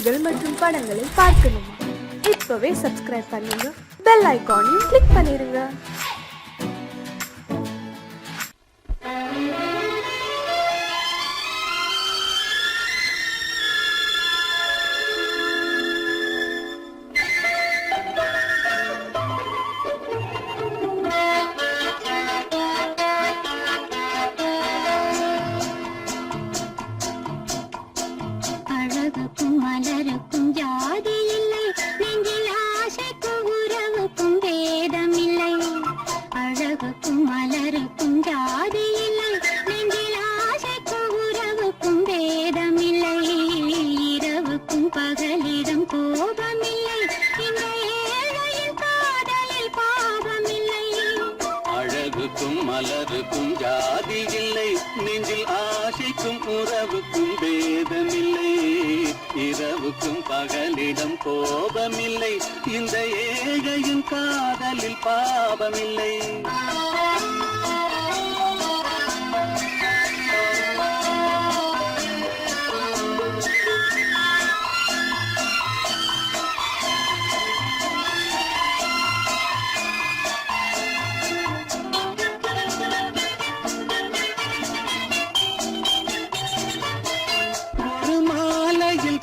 செய்திகள் மற்றும் படங்களை பார்க்கணுமா? இப்பவே சப்ஸ்கிரைப் பண்ணுங்க, பெல் ஐகானையும் கிளிக் பண்ணிருங்க. மலருக்கும் ஜாதி இல்லை, நெஞ்சில் ஆசைக்கும் உறவுக்கும் பேதமில்லை. இரவுக்கும் பகலிடம் கோபமில்லை, இந்த ஏழையின் காதலில் பாவமில்லை.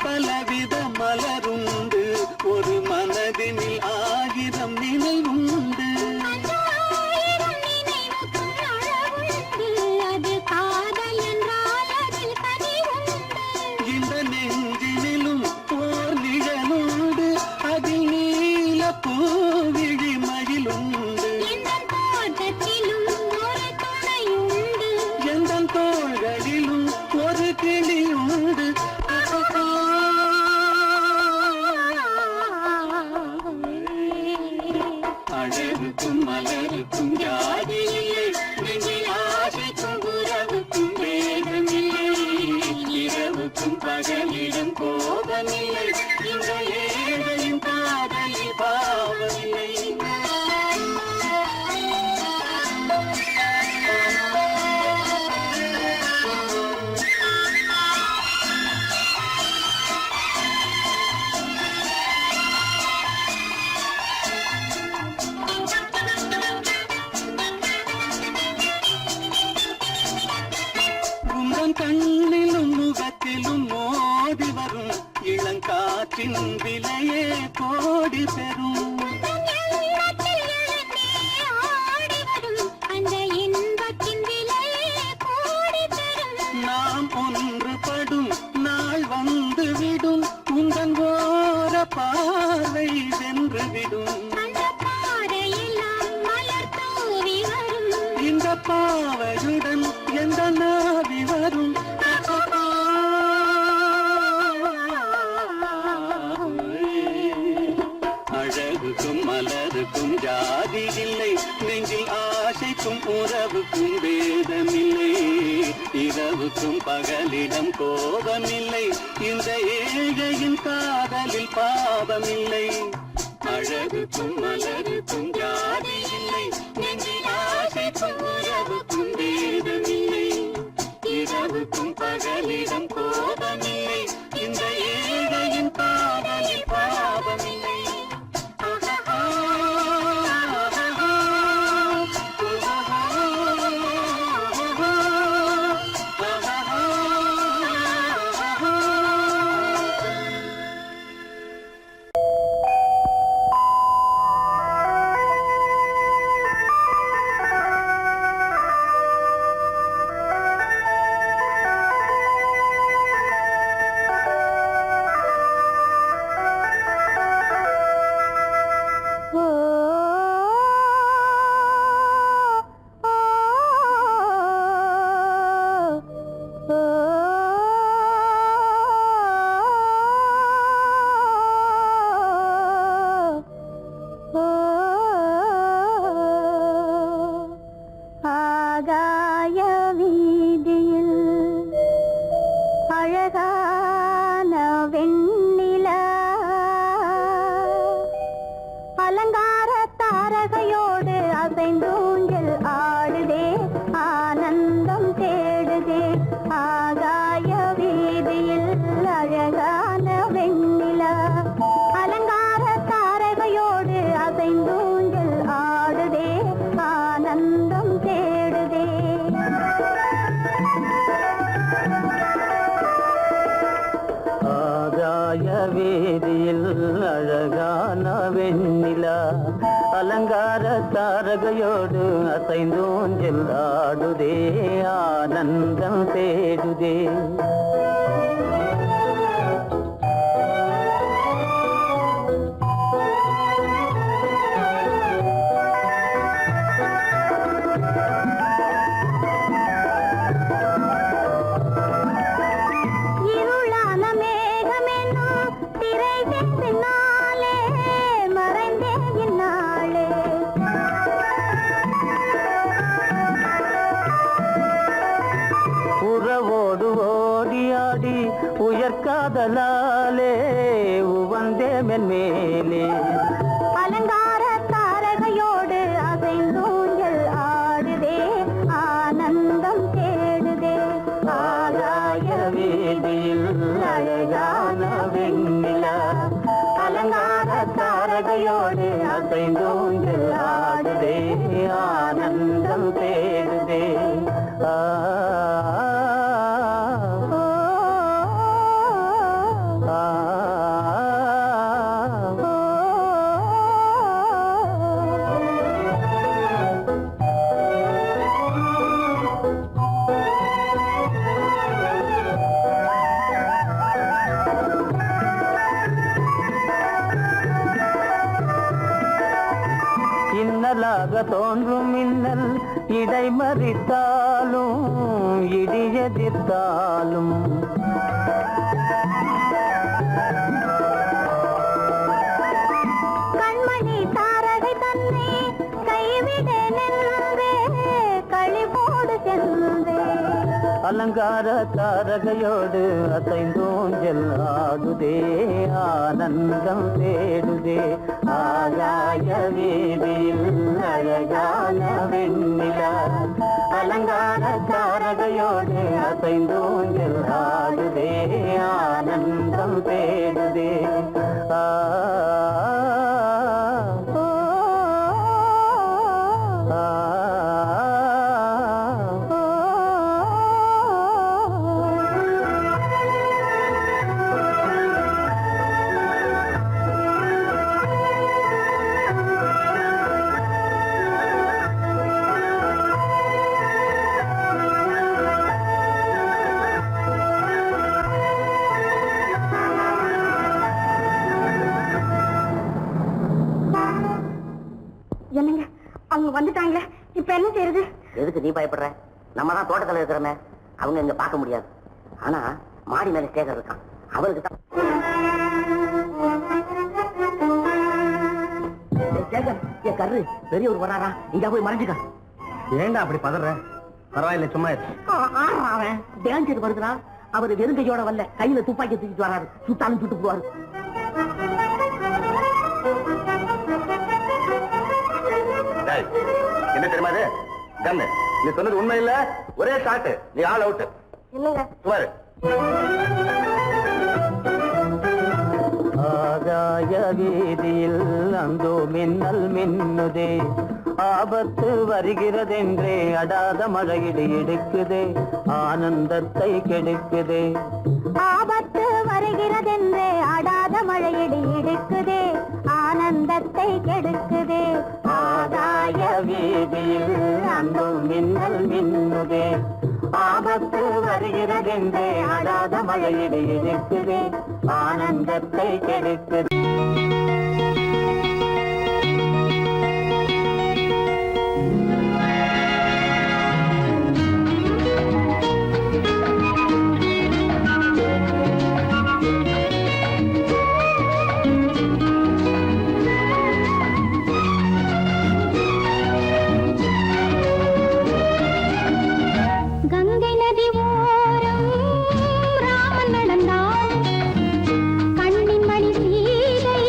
பலவித மலருண்டு, ஒரு மனதினில் 1000 நினைவுண்டு. இந்த நெஞ்சினிலும் ஓர் நிழலுண்டு, அதில் நீல பூவிழி மகிழுண்டு. எந்த தோள்களிலும் ஒரு கிளியுண்டு. அழகுக்கும் மலருக்கும் ஜாதி இல்லை, நெஞ்சில் ஆசைக்கும் உறவுக்கும் பேதமில்லை. இரவுக்கும் பகலிடம் கோபமில்லை, இந்த ஏழையின் காதலில் பாவமில்லை. கண்ணிலும் முகத்திலும் மோதி வரும் இளங்காற்றின் விலையே கோடி பெறும். நாம் ஒன்றுபடும் நாள் வந்துவிடும், உங்கள் ஓர பார்வை சென்றுவிடும். இந்த பாவையுடன் எந்த நாவி வரும். அழகுக்கும் மலருக்கும் ஜாதி இல்லை, நெஞ்சில் ஆசைக்கும் உறவுக்கும் பேதமில்லை. இரவுக்கும் பகலிடம் கோபமில்லை, இந்த ஏழையின் காதலில் பாவமில்லை. அழகுக்கும் மலருக்கும் ஜாதி இல்லை, நெஞ்சில் ஆசைக்கும் உறவுக்கும் பேதமில்லை. இரவுக்கும் பகலிடம் கோபமில்லை, இந்த ஏழையின் காதலில் பாவமில்லை. ஆகாய வீதியில் அழகான வெண் வீதியில் அழகான வெண்ணிலா அலங்கார தாரகையோடு அசைந்தூஞ்சல் ஆடுதே ஆனந்தம் தேடுதே. உறவோடு ஓடியாடி உயர்காதலாலே உவந்தே மென்மேலே அலங்கார தாரகையோடு அசைந்தூஞ்சல் ஆடுதே ஆனந்தம் தேடுதே. ஆகாய வீதியில் அழகான வெண்ணிலா அலங்கார தாரகையோடு அசைந்தூஞ்சல் ஆடுதே ஆனந்தம் தேடுதே. இன்னலாக தோன்றும் மின்னல் இடைமறித்தாலும் இடியெதிர்த்தாலும் கண்மணி தாரகை தன்னை கைவிட நின்றே களிபோடு சென்றே. அலங்கார தாரகையோடு அசைந்தூஞ்சல் ஆடுதே ஆனந்தம் தேடுதே. ஆகாய வீதியில் அழகான வெண்ணிலா அலங்கார தாரகையோடு அசைந்தூஞ்சல் ஆடுதே ஆனந்தம் தேடுதே. என்னங்க அவங்க வந்துட்டாங்களே, இப்ப என்ன செய்யறது? எதுக்கு நீ பயப்படுற? நம்ம தான் தோட்டத்தில் இருக்கிறோமே, அவங்க இங்க பார்க்க முடியாது. ஆனா மாடி மேல ஸ்டேகர் இருக்கான், அவருக்கு தான். கரு பெரியவர் வராரா, இங்க போய் மறைஞ்சுக்க. ஏண்டா அப்படி பதற? பரவாயில்ல, சும்மா அவன் டேஞ்சர் வருதுனா, அவர் வெறுங்கையோட வரல, கையில துப்பாக்கி தூக்கிட்டு வராரு. சுட்டாலும் சுட்டு போவாரு. என்ன தெரியுமா இது? கண்ணு, நீ சொன்னது உண்மை இல்ல, ஒரே ஷாட், நீ ஆல் அவுட். இல்லங்க சுமாரு. ஆகாய வீதியில் அந்தோ மின்னல் மின்னுதே, ஆபத்து வருகிறதென்றே அடாத மழையிடு எடுக்குதே, ஆனந்தத்தை கெடுக்குதே. ஆபத்து வருகிறதென்றே அடாத மழையிடி இடுக்குதே, ஆனந்தத்தை கெடுக்குதே. ஆகாய வீதியில் அந்தோ மின்னல் மின்னுதே, ஆபத்து வருகிறதென்றே அடாத மழையிடு எடுக்குதே, ஆனந்தத்தை கெடுக்குதே. கங்கை நதி ஓரம் ராமன் நடந்தான், கண்ணின் மணி சீதை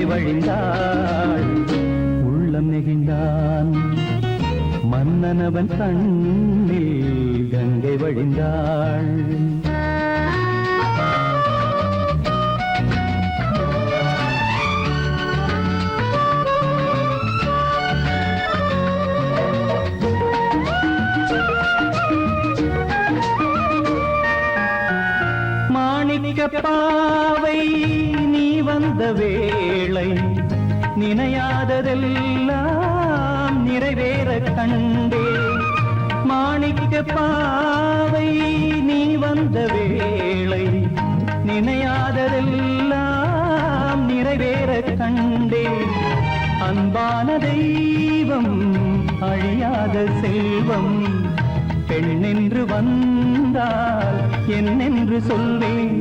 வழிந்தாள் உள்ளம் நெகிழ்ந்தான் மன்னனவன் கண்ணில் கங்கை வழிந்தாள் பாவை நீ வந்த வேளை நினையாததெல்லாம் நிறைவேற கண்டே மாணிக்க பாவை நீ வந்த வேளை நினையாததெல்லாம் நிறைவேற கண்டே அன்பான தெய்வம் அழியாத செல்வம் பெண்ணென்று வந்தால் என்னென்று சொல்வேன்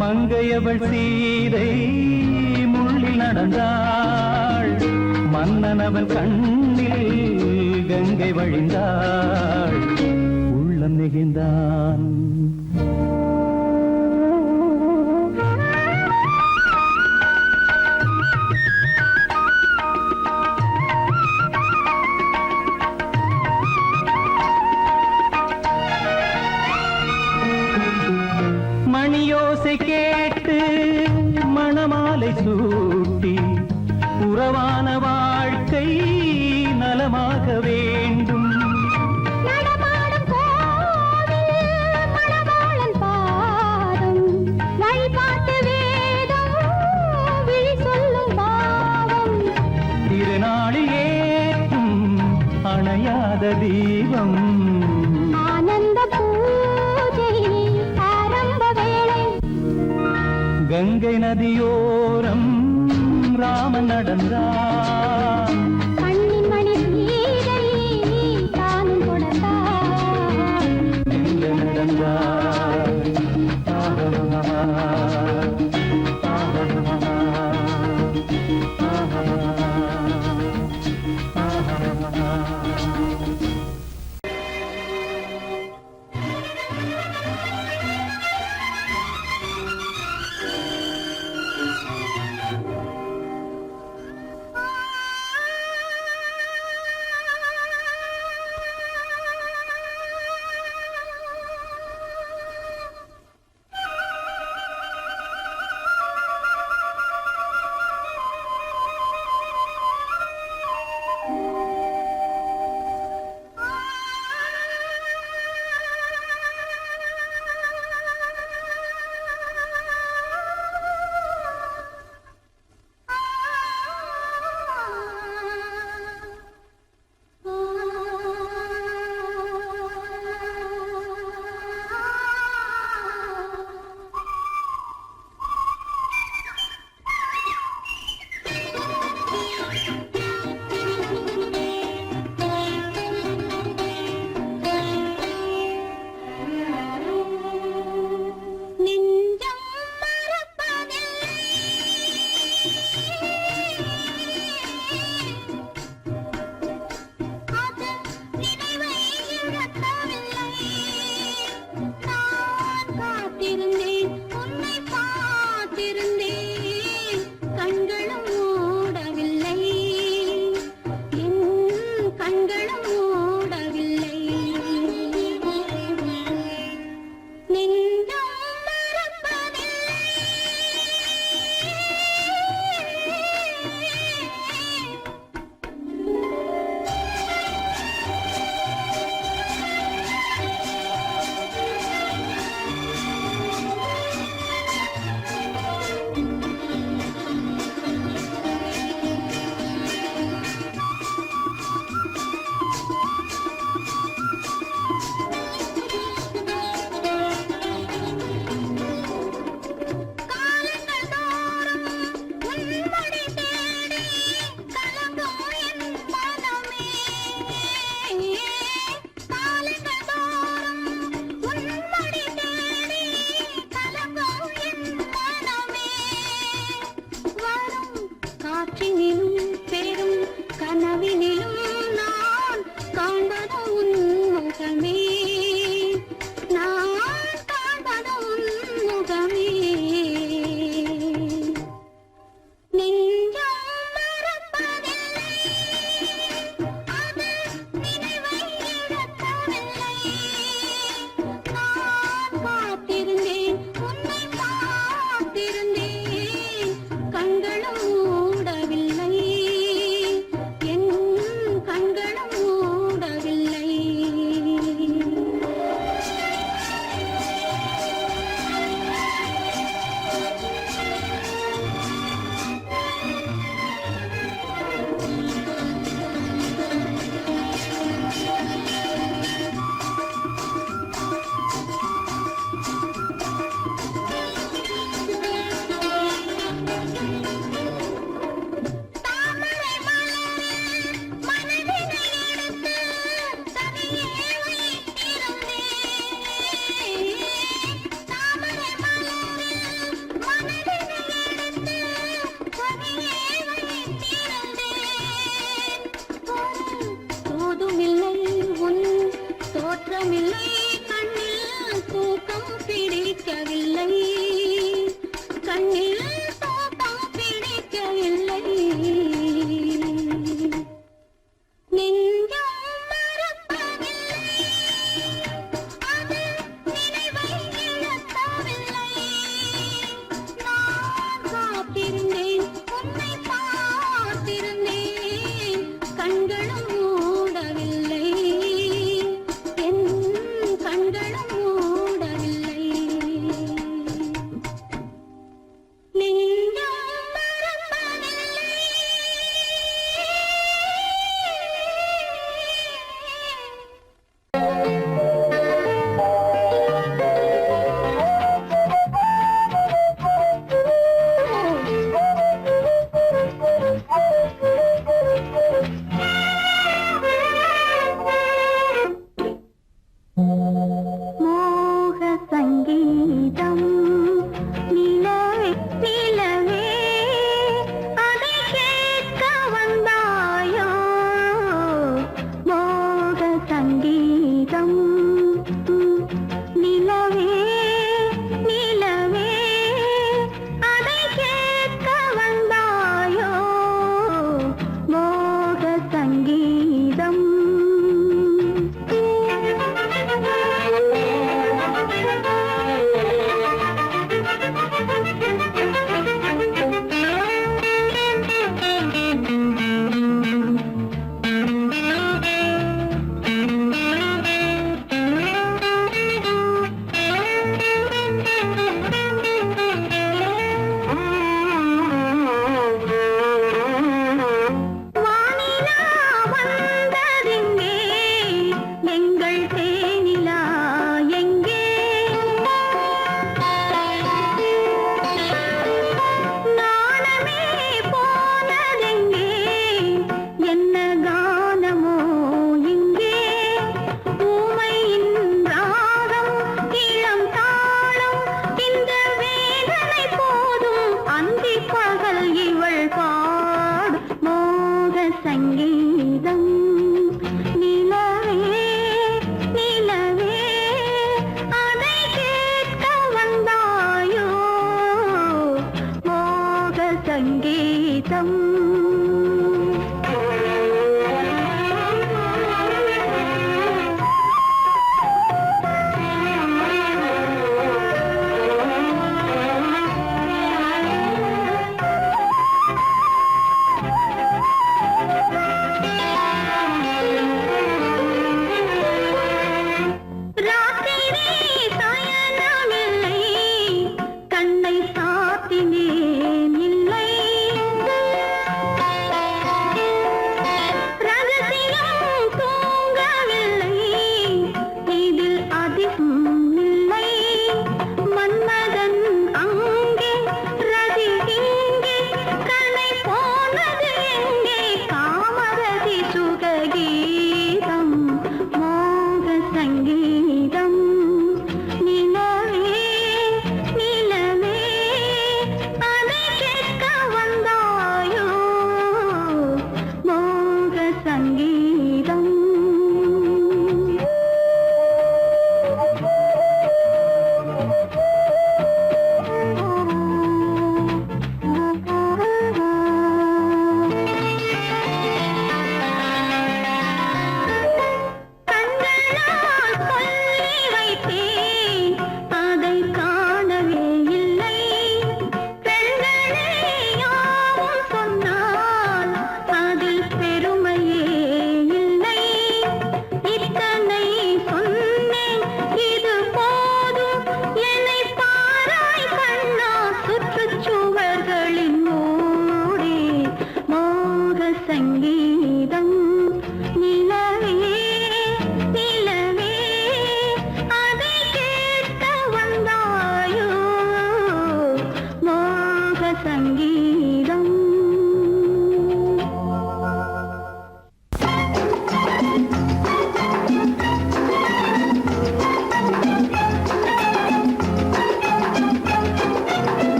மங்கையவள் சீதை முள்ளில் நடந்தாள் மன்னனவன் கண்ணில் கங்கை வழிந்தாள் உள்ளம் நெகிழ்ந்தான் மணியோசை கேட்டு மணமாலை சூட்டி உறவான வாழ்க்கை நலமாக வேண்டும் நடமாடும் கோவில் மணவாளன் பாதம் வழிபாட்டு வேதம் விழி சொல்லும் பாவம் திருநாளில் ஏற்றும் அணையாத தீபம் ஆனந்த பூஜை ஆரம்ப வேளை கங்கை நதியோரம் ராமன் நடந்தான் கண்ணின் மணி சீதை தானும் கொடுத்தான் எங்க நடந்தான் நீ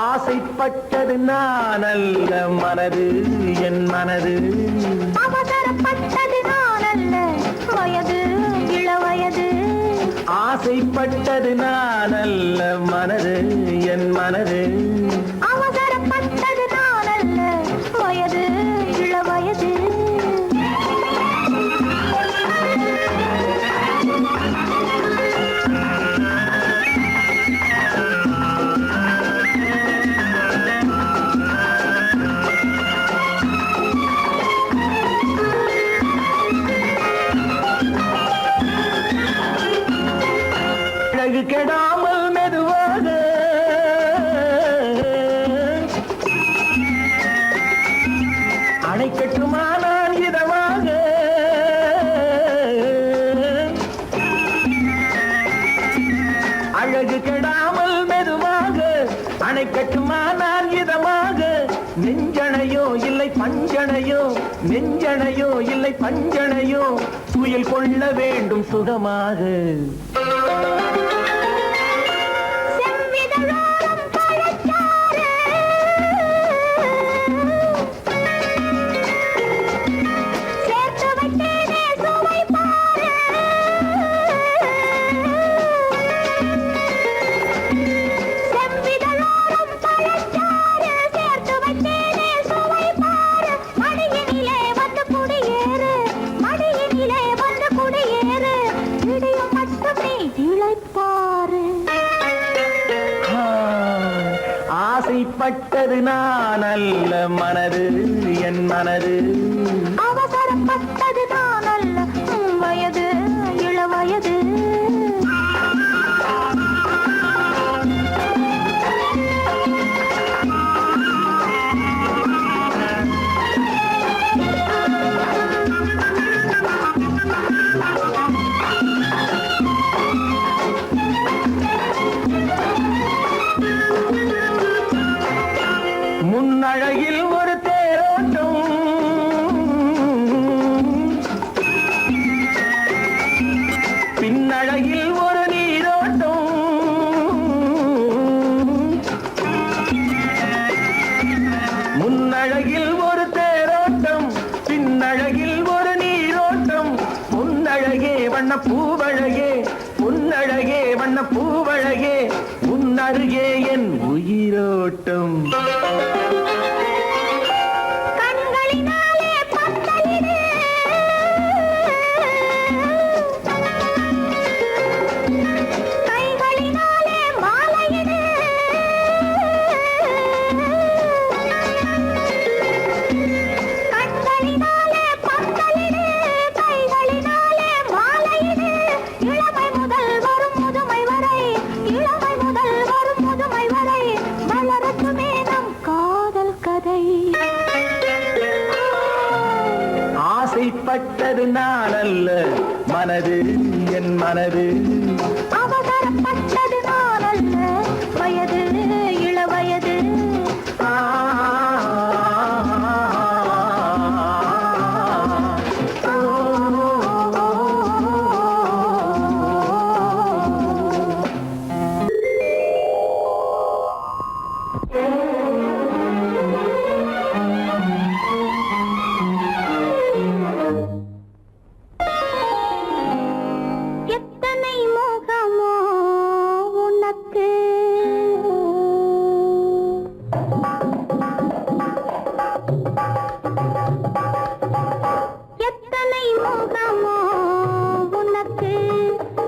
ஆசைப்பட்டது நான் அல்ல மனது என் மனது அவசரப்பட்டது நான் அல்ல வயது இளவயது ஆசைப்பட்டது நான் அல்ல மனது என் மனது அவசரப்பட்டது நான் அல்ல வயது இளவயது கெடாமல் மெதுவாக அணை கட்டுமா நான் இதமாக அழகு கெடாமல் மெதுவாக அணை கட்டுமா நான் இதமாக நெஞ்சணையோ இல்லை பஞ்சணையோ நெஞ்சணையோ இல்லை பஞ்சணையோ துயில் கொள்ள வேண்டும் சுகமாக ஆசைப்பட்டது நான் அல்ல மனது என் மனது அவசரப்பட்டது நான் அல்ல வயது இளவயது முன்னழகில் ஒரு தேரோட்டம் பின்னழகில் ஒரு நீரோட்டம் முன்னழகில் ஒரு தேரோட்டம் பின்னழகில் ஒரு நீரோட்டம் வண்ண பூவழகே உன்னழகே வண்ண பூவழகே உன்னருகே என் உயிரோட்டம் கண்களினாலே பத்தலிடு கைகளினாலே மாலையிடு கண்களினாலே பத்தலிடு கைகளினாலே மாலையிடு இளமை முதல் வரும் முதுமை வரை இளமை முதல் வரும் முதுமை வரை வளரட்டுமே நம் காதல் கதை ஆசைப்பட்டது நான் அல்ல மனது என் மனது அவசரப்பட்டது நான் அல்ல வயது இளவயது ஆ, எத்தனை முகமோ உனக்கு எத்தனை முகமோ உனக்கு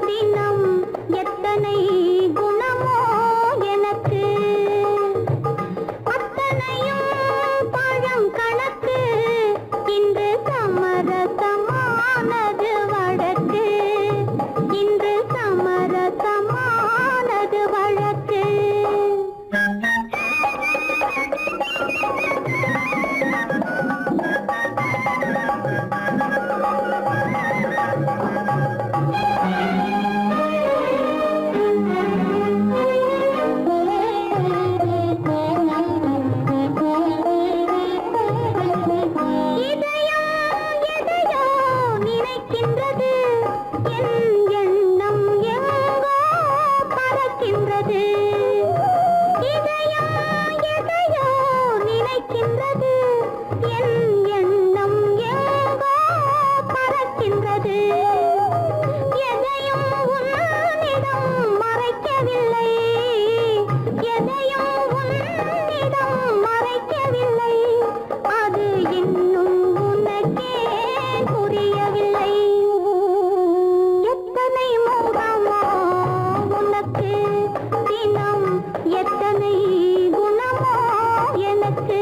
தினம் எத்தனை குணமோ எனக்கு அத்தனையும் பழம் கணக்கு இன்று சமரசமானது வழக்கு இன்று சமரசமானது வழக்கு இதயம் எதையோ நினைக்கின்றது என் எண்ணம் எங்கோ பறக்கின்றது இதயம் எதையோ நினைக்கின்றது என் எண்ணம் எங்கோ பறக்கின்றது எதையும் உன்னிடம் மறைக்கவில்லை எதையும் உன்னிடம் மறைக்கவில்லை அது இன்னும் உனக்கே புரியவில்லை எத்தனை முகமோ உனக்கு தினம் எத்தனை குணமோ எனக்கு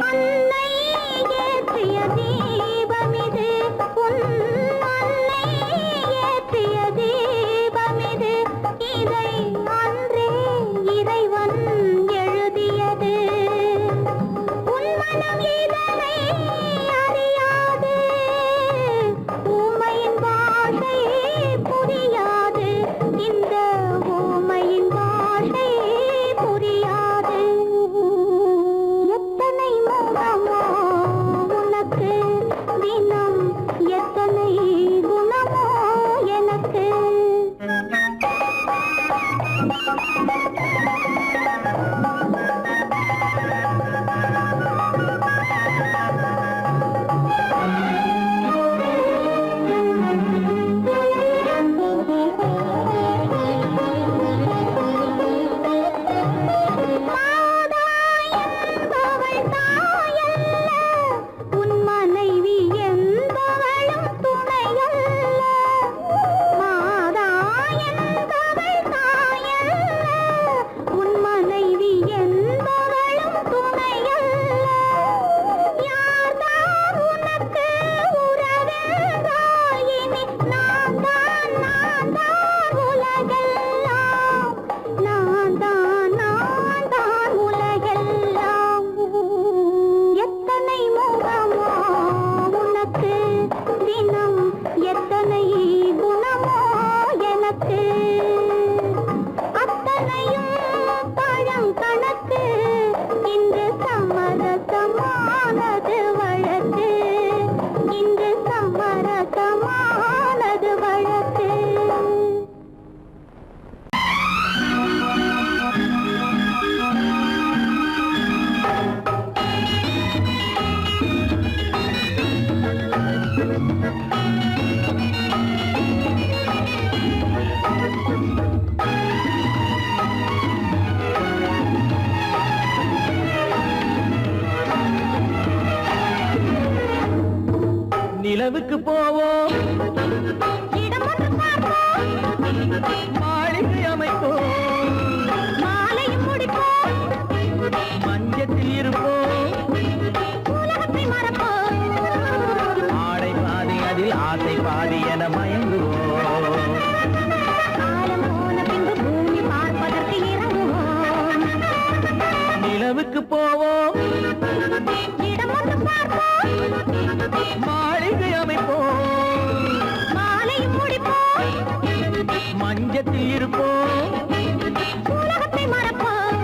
அன்னை ஏற்றிய தீபமிது உன் அன்னை ஏற்றிய தீபமிது இதை அன்றே இறைவன் எழுதியது உன் மனம் இதனை நிலவுக்கு போவோம் இடம் ஒன்று பார்ப்போம் மாளிகை அமைப்போம் மாலையும் முடிப்போம் மஞ்சத்தில் இருப்போம் உலகத்தை மறப்போம் ஆடை பாதி அதில் ஆசை பாதி என மயங்குவோம் காலம் போன பின்பு பூமி பார்ப்பதற்கு இறங்குவோம் நிலவுக்கு போவோம் இடம் ஒன்று பார்ப்போம் மாளிகை அமைப்போம் மாலையும் முடிப்போம் மஞ்சத்தில் இருப்போம் உலகத்தை மறப்போம்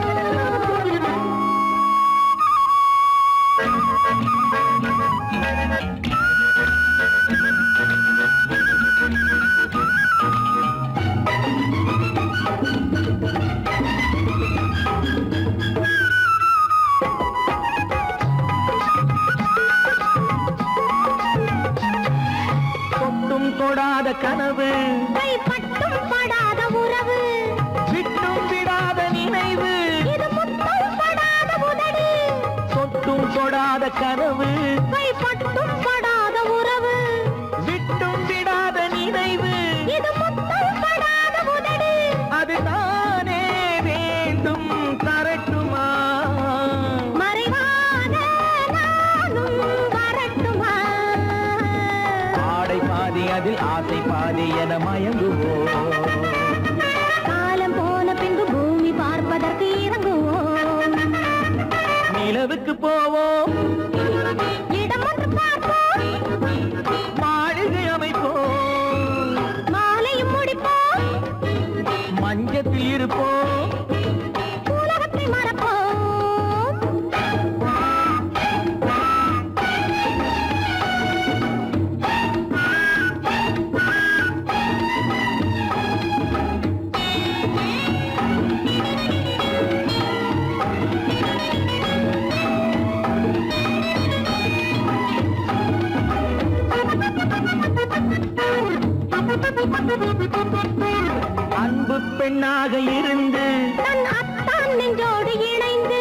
தொட்டும் தொடாத கனவு கைப்பட்டும் படாத உறவு விட்டும் விடாத நினைவு இது முத்தம் படாத உதடு தொட்டும் தொடாத கனவு கைப்பட்டும் படாத உறவு விட்டும் விடாத நினைவு இது முத்தம் படாத உதடு அதுதானே வேண்டும் தரட்டுமா மறைவான நானும் வரட்டுமா ஆடை பாதி அதில் ஆசை பாதி என மயங்குவோம் காலம் போன பின்பு பூமி பார்ப்பதற்கு இறங்குவோம் நிலவுக்கு போவோம் இடம் ஒன்று பார்ப்போம் மாளிகை அமைப்போம் மாலையும் முடிப்போம் மஞ்சத்தில் இருப்போம் உலகத்தை மறப்போம் அன்பு பெண்ணாக இருந்து தன் அத்தான் நெஞ்சோடு இணைந்து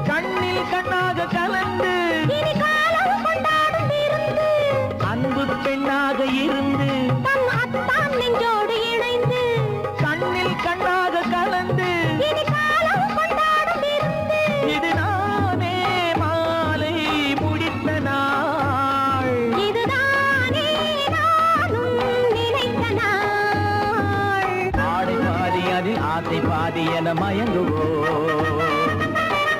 கண்ணில் கண்ணாக கலந்து இனி காலம் கொண்டாடும் இருந்து அன்பு பெண்ணாக இருந்து தன் அத்தான் நெஞ்சோடு இணைந்து கண்ணில் கண்ணாக கலந்து இனி காலம் கொண்டாடும் இருந்து இது நானே மாலை முடித்த நாள் இதுதானே நானும் நினைத்த நாள் ஆடை பாதி அதில் ஆசை பாதி என மயங்குவோம்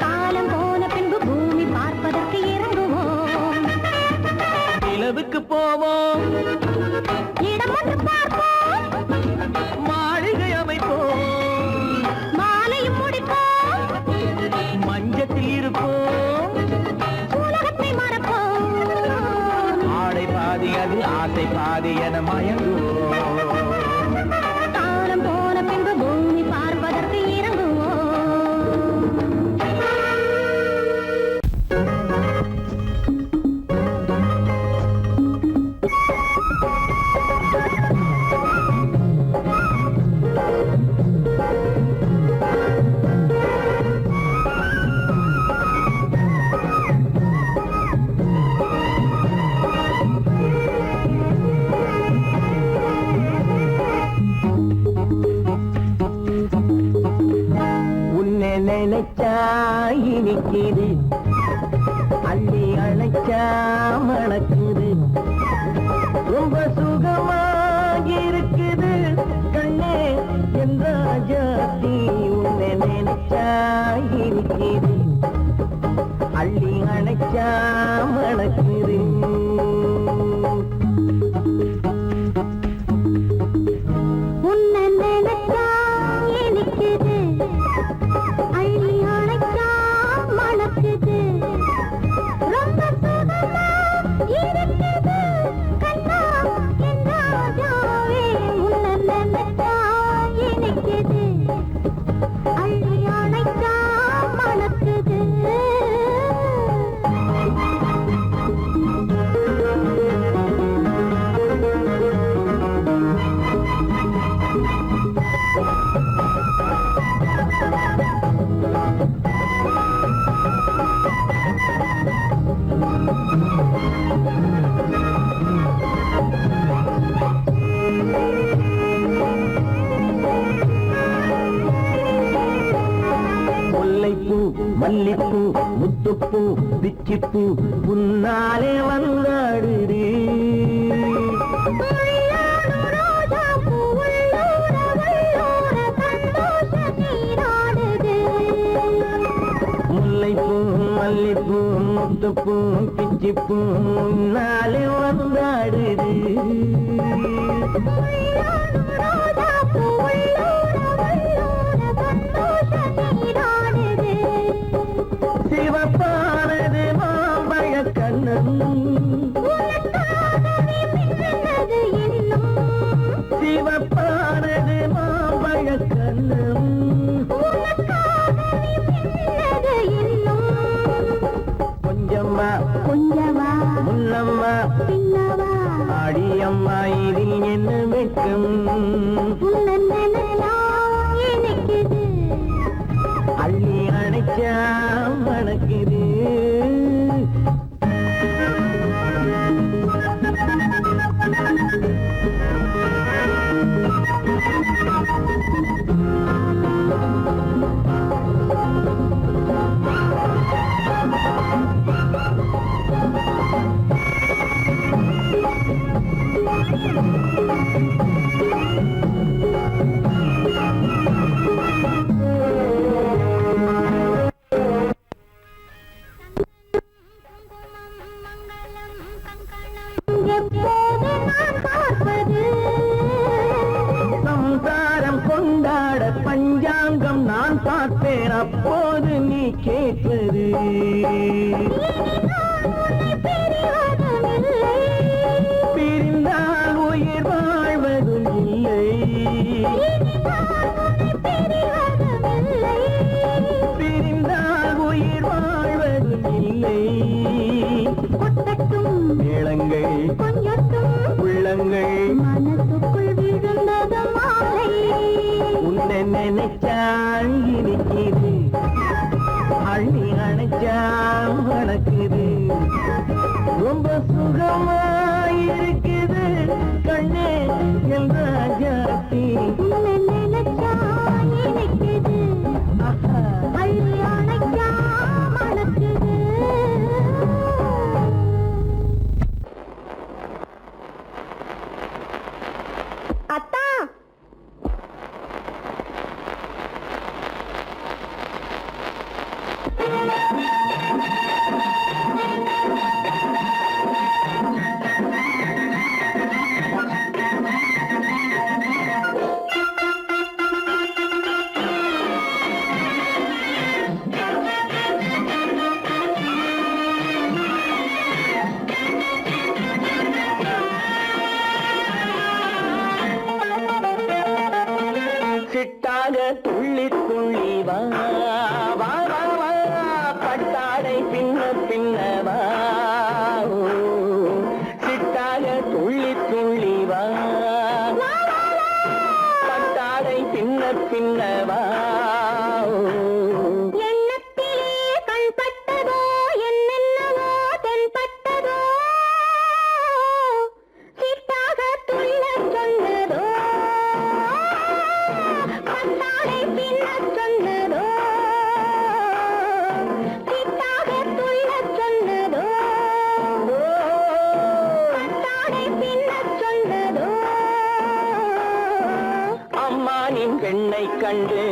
காலம் போன பின்பு பூமி பார்ப்பதற்கு இறங்குவோம் நிலவுக்கு போவோம் இடம் ஒன்று பார்ப்போம் மாளிகை அமைப்போம் மாலையும் முடிப்போம் மஞ்சத்தில் இருப்போம் உலகத்தை மறப்போம் ஆடை பாதி அதில் ஆசை பாதி என மயங்குவோம் காலம் போன பின்பு பூமி பார்ப்பதற்கு இறங்குவோம் உன்னை நினைச்சா இனிக்குது அள்ளி அழைச்சா மணக்குது ரொம்ப சுகமாயிருக்குது கண்ணே என் ராஜாத்தி உன்னை நினைச்சா இனிக்குது அள்ளி அழைச்சா மணக்குது உன்னை நினைச்சா இனிக்குது அள்ளி அணைச்சா மணக்குது ரொம்ப சுகமா இருக்குது கண்ணா என் ராஜாவே உன்னை நினைச்சா இனிக்குது அள்ளி அணைச்சா மணக்குது முத்துப்பூ பிச்சிப்பூ உன்னாலே வந்தாடுது முல்லைப்பூ மல்லிப்பூ முத்துப்பூ பிச்சிப்பூ உன்னாலே வந்தாடுது சிவப்பானது மாம்பழ கண்ணம் சிவப்பானது மாம்பழ கண்ணம் கொஞ்சம்மா கொஞ்சமா முன்னம்மா பின்னவா அடியம்மா இதில் என்ன வெட்கம் எனக்குது அள்ளி அணைச்சா மணக்குது சம்சாரம் கொண்டாட பஞ்சாங்கம் நான் பார்ப்பேன் அப்போது நீ கேட்பது பிரிந்தால் உயிர் வாழ்வதும் இல்லை பிரிந்தால் உயிர் வாழ்வதும் இல்லை மேளங்கள் உள்ளங்கள் மனசுக்குள் விழுந்தது மாலை உன்னை நினைச்சால் இருக்குது அள்ளி அணைச்சா வணக்குது ரொம்ப சுகமாயிருக்குது கண்ணே என் ராஜாத்தி உன்னை நினைச்சா இனிக்குது அள்ளி அணைச்சா மணக்குது அத்தா சிட்டாக துள்ளி துள்ளி வா வா வா வா பட்டாடை பின்ன பின்ன வா ஓ, சிட்டாக துள்ளி துள்ளி வா பட்டாடை பின்ன பின்ன வா ஓ. எண்ணத்திலே கண்பட்டதோ என்னென்னவோ தென்பட்டதோ சிட்டாக துள்ளச் சொன்னதோ பட்டாடை பின்னச் சொன்னதோ சிட்டாக துள்ளச் சொன்னதோ பட்டாடை பின்னச் சொன்னதோ அம்மானின் பெண்ணை கண்டு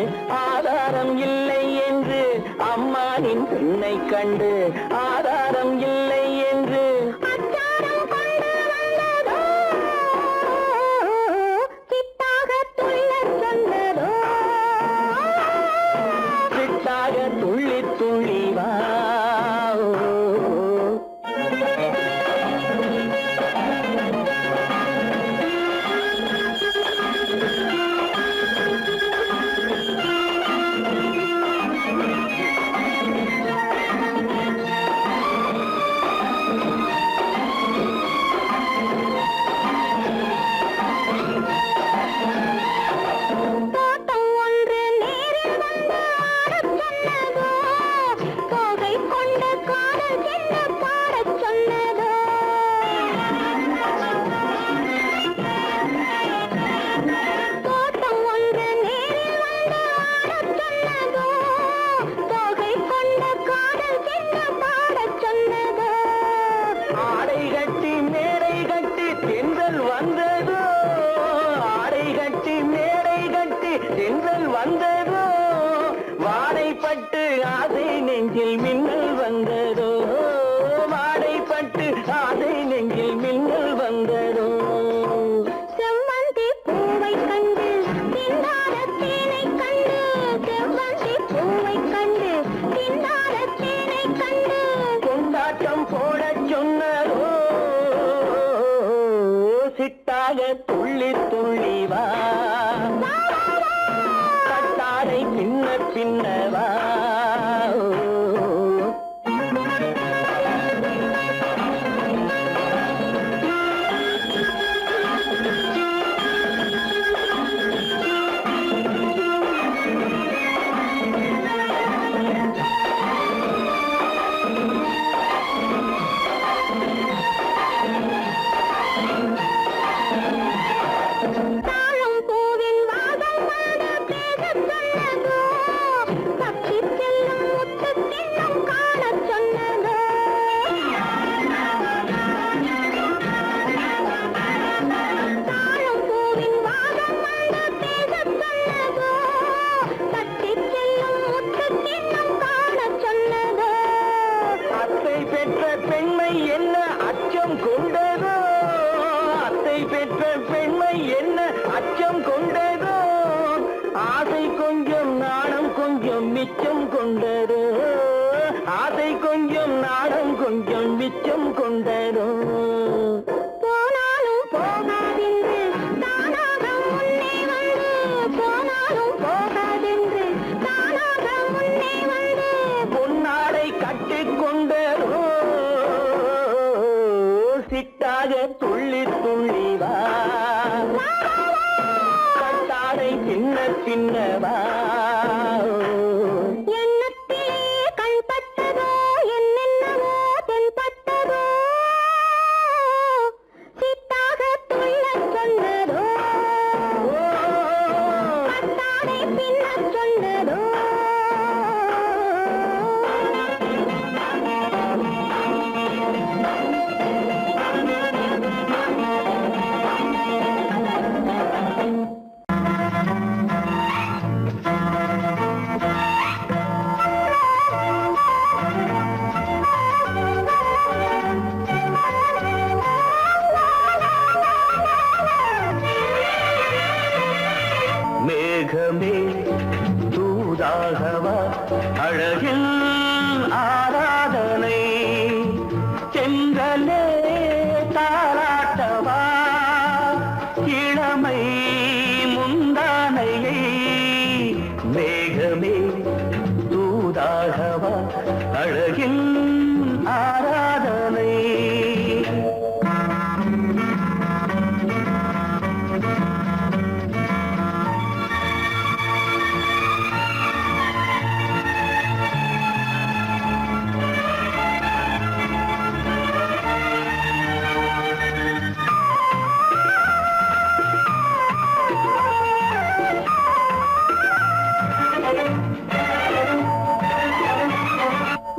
ஆதாரம் இல்லை என்று அம்மானின் பெண்ணை கண்டு ஆதாரம் இல்லை என்று அச்சாரம் கொண்டு வந்ததோ சிட்டாக துள்ளச் சொன்னதோ சிட்டாக துள்ளி துள்ளி வா ஓ. தென்றல் வந்ததோ ஆடை கட்டி மேடை கட்டி தென்றல் வந்ததோ வாடைப்பட்டு ஆசை நெஞ்சில் மின்னல் வந்ததோ வாடைப்பட்டு ஆசை நெஞ்சில் மின்னல் வந்ததோ செவ்வந்தி பூவை கண்டு திண்டாட தேனை கண்டு செவ்வந்தி பூவை கண்டு திண்டாட தேனை கண்டு கொண்டாட்டம் போடச் சொன்னதோ சிட்டாக துள்ளி துள்ளி வா கட்டாடை பின்ன பின்னவா தாழம் பூவின் வாசம் வந்து பேசச் சொன்னதோ தப்பிச் செல்லும் முத்துக் கிண்ணம் காணச் சொன்னதோ தாழம் பூவின் வாசம் வந்து பேசச் சொன்னதோ தப்பிச் செல்லும் முத்துக் கிண்ணம் காணச் சொன்னதோ அத்தை பெற்ற பெண்மை என்ன அச்சம் கொண்டதோ அத்தை பெற்ற பெண்மை என்ன அச்சம் கொண்டதோ ஆசை கொஞ்சம் நாணம் கொஞ்சம் மிச்சம் கொண்டதோ ஆசை கொஞ்சம் நாணம் கொஞ்சம் மிச்சம் கொண்டதோ போனாலும் போகாதென்று தானாக முன்னே வந்து போனாலும் போகாதென்று தானாக முன்னே வந்து பொன்னாடை கட்டிக்கொண்டதோ சிட்டாக துள்ளி துள்ளி வா கட்டாடை பின்ன பின்னவா எண்ணத்திலே கண்பட்டதோ என்னென்னவோ தென்பட்டதோ சித்தாக துள்ளச் சொன்னதோ கட்டாடை பின்னச் சொன்னதோ மேகமே தூதாகவா அழகில் ஆராதனை செங்கலே தாராட்டவா இளமை முந்தானையை மேகமே தூதாகவா அழகில் ஆராதனை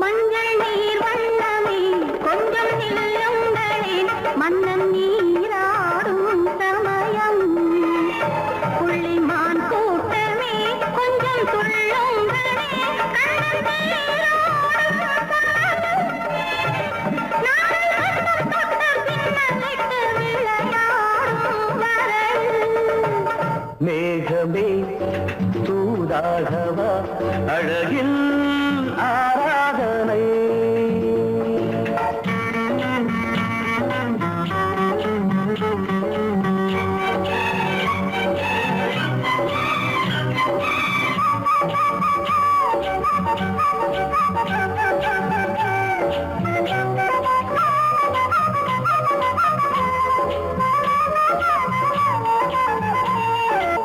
மஞ்சள் நீர் வண்ணமே கொஞ்சம் நில்லுங்களேன் மன்னன் நீராடும் சமயம் புள்ளிமான் கூட்டமே கொஞ்சம் துள்ளுங்களே கண்ணன் நீராடும் சமயம் நாளை வண்ணம் தொட்ட பின்னலிட்டு விளையாடும் வரல் மேகமே தூதாகவா அழகில் ஆராதனை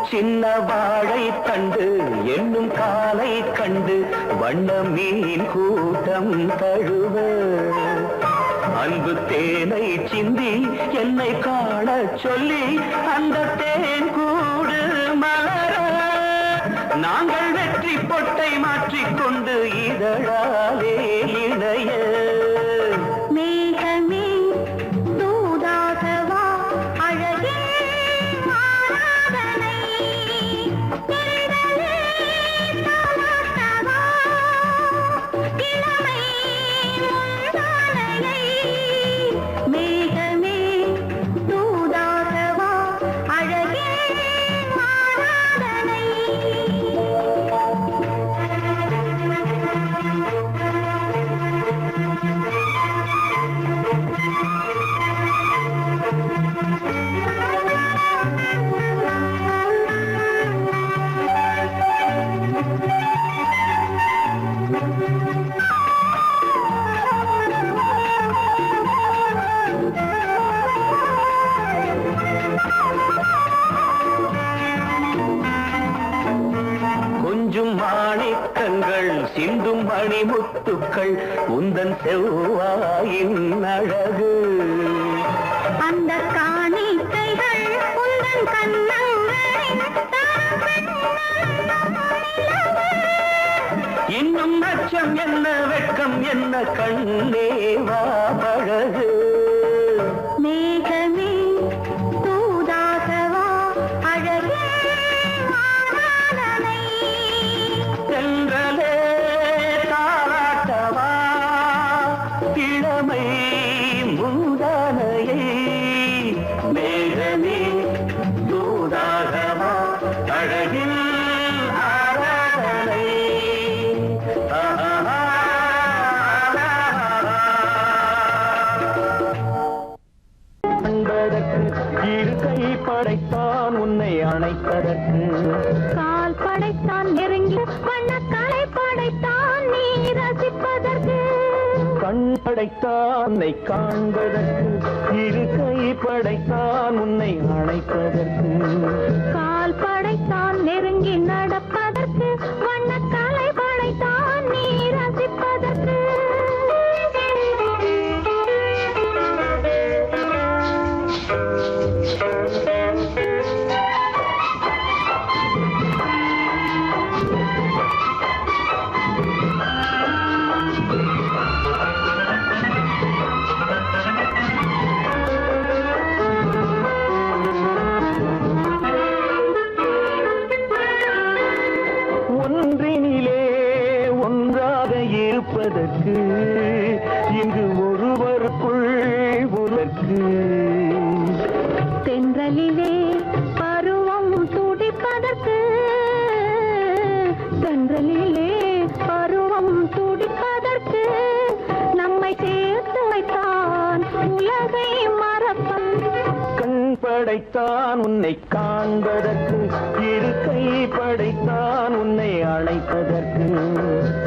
சின்ன வாழை தண்டு என்னும் காலை கண்டு வண்ண மீன் கூட்டம் தழுவ அன்பு தேனை சிந்தி என்னை காண சொல்லி அந்த தேன் கூடு மலர நாங்கள் வெற்றி பொட்டை மாற்றிக்கொண்டு இதழாலே இணைய மணிமுத்துக்கள் உந்தன் செவ்வாயின் அழகு. அந்த காணிக்கைகள் உந்தன் கண்ணங்களின் இன்னும் அச்சம் என்ன வெட்கம் என்ன கண்ணே வா பழகு. மேகமே தூதாகவா அழகே ஆராதனை. சென்றலே தாராட்டவா இளமை முந்தானையை. மேகமே தூதாகவா அழகில் ஆராதனை. இரு கை படைத்தான் உன்னை அணைப்பதற்கு. கால் படைத்தான் நெருங்கி வண்ணக்கலை படைத்தான் நீ ரசிப்பதற்கு. கண் படைத்தான் உன்னை காண்பதற்கு. இரு கை படைத்தான் உன்னை அணைப்பதற்கு. கால் படைத்தான் நெருங்கி நடப்பதற்கு. வண்ணக்கலை படைத்தான் நீ ரசிப்பதற்கு. ஒன்றினிலே ஒன்றாக இருப்பதற்கு இங்கு ஒருவருக்குள் ஒருவருக்கு. தென்றலிலே பருவம் துடிப்பதற்கு. தென்றலிலே பருவம் துடிப்பதற்கு. நம்மை சேர்த்து வைத்தான் உலகை மறப்பன். கண் படைத்தான் உன்னை காண்பதற்கு. இரு கை படைத்தான் உன்னை அழைப்பதற்கு.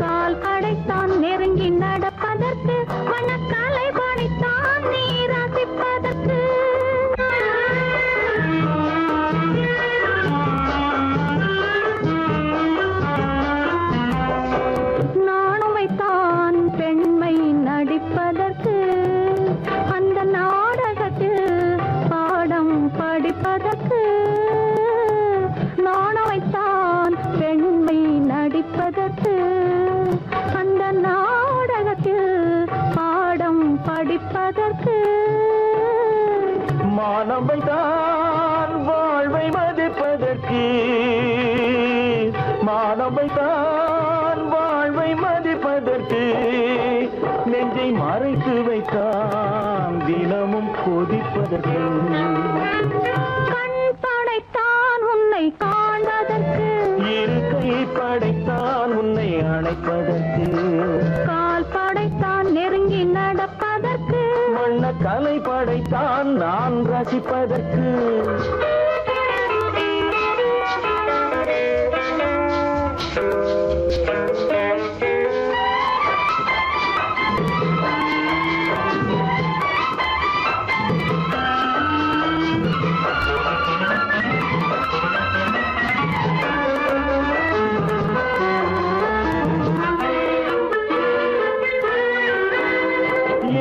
கால் படைத்தான் நெருங்கி நடப்பதற்கு. வண்ணக்கலை படைத்தான் நீ ரசிப்பதற்கு. நானும் வைத்தான் பெண்மை நடிப்பதற்கு. அந்த நாடகத்தில் பாடம் படிப்பதற்கு. நானும் வைத்தான் பெண்மை நடிப்பதற்கு. அந்த நாடகத்தில் பாடம் படிப்பதற்கு. மானவை தான் வாழ்வை மதிப்பதற்கு. மானவை தான் வாழ்வை மதிப்பதற்கு. நெஞ்சை மறைத்து வைத்தான் தினமும் கொதிப்பதற்கு. கண் படைத்தான் உன்னை காண்பதற்கு. இரு கை படைத்தான் உன்னை அணைப்பதற்கு. கால் படைத்தான் நெருங்கி நடப்பதற்கு. வண்ண கலை படைத்தான் நான் ரசிப்பதற்கு.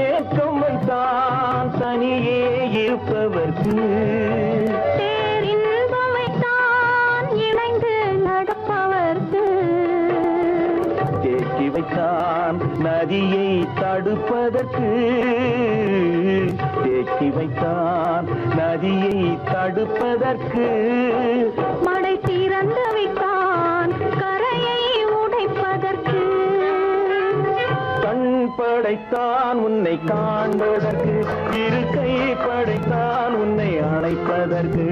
ஏக்கம் வைத்தான் தனியே இருப்பவர்க்கு. பேரின்பம் வைத்தான் இணைந்து நடப்பவர்க்கு. தேக்கி வைத்தான் நதியை தடுப்பதற்கு. தேக்கி வைத்தான் நதியை தடுப்பதற்கு. மடை திறந்து வைத்தான் கரையை உடைப்பதற்கு. கண் படைத்தான் உன்னை காண்பதற்கு. இரு கை படைத்தான் உன்னை அணைப்பதற்கு.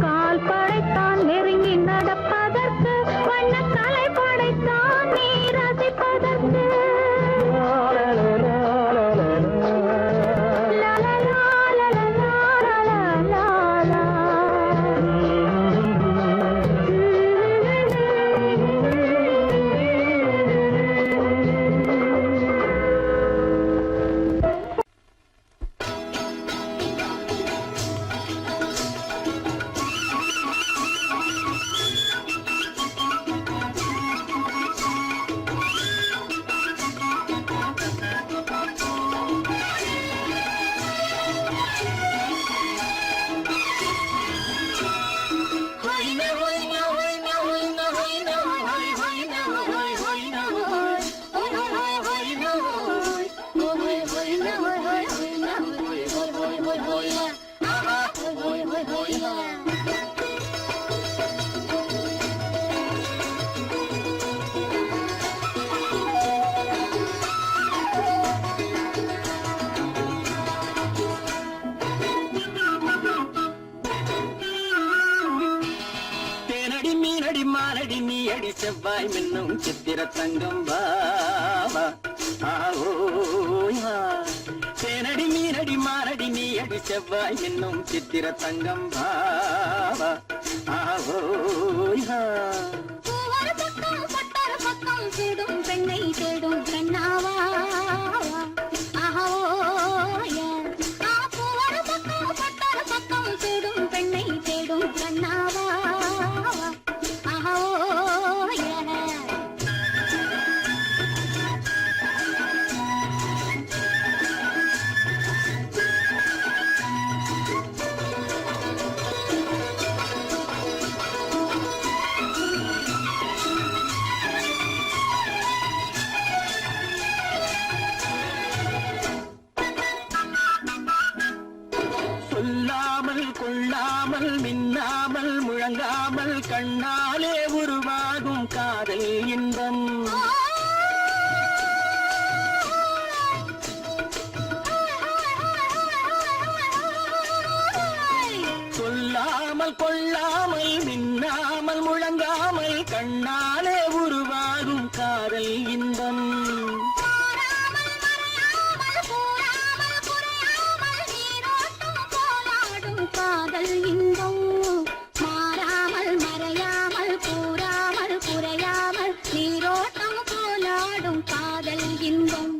கால் படைத்தான் நெருங்கி நடப்பதற்கு. வண்ணக்கலை படைத்தான் நீ ரசிப்பதற்கு. ஹோய் ஹோய் ஆஹா ஹோய் ஹோய் ஹோய் தேனடி மீனடி மானடி நீ அடி செவ்வாய் மின்னும் சித்திர தங்கம் வாவா ஆவோய் வா தேனடி மீனடி மானடி நீ அடி செவ்வாய் மின்னும் சித்திர தங்கம் வாவா ஆவோய் வா பூவர பக்கம் பட்டர பக்கம் தேடும் பெண்ணை தேடும் கண்ணாவா ஆஹா ஓய பூவர பக்கம் பட்டர பக்கம் தேடும் பெண்ணை தேடும் கண்ணாவா ஆஹா ஓய சொல்லாமல் கொள்ளாமல் மின்னாமல் முழங்காமல் கண்ணாலே உருவாகும் காதல் இன்பம் சொல்லாமல் கொள்ளாமல் மின்னாமல் முழங்காமல் கண்ணாலே உருவாகும் காதல் இன்பம் மாறாமல் மறையாமல் கூறாமல் குறையாமல் நீரோட்டம் போலாடும் காதல் இன்பம் மாறாமல் மறையாமல் கூறாமல் குறையாமல் நீரோட்டம் போலாடும் காதல் இன்பம்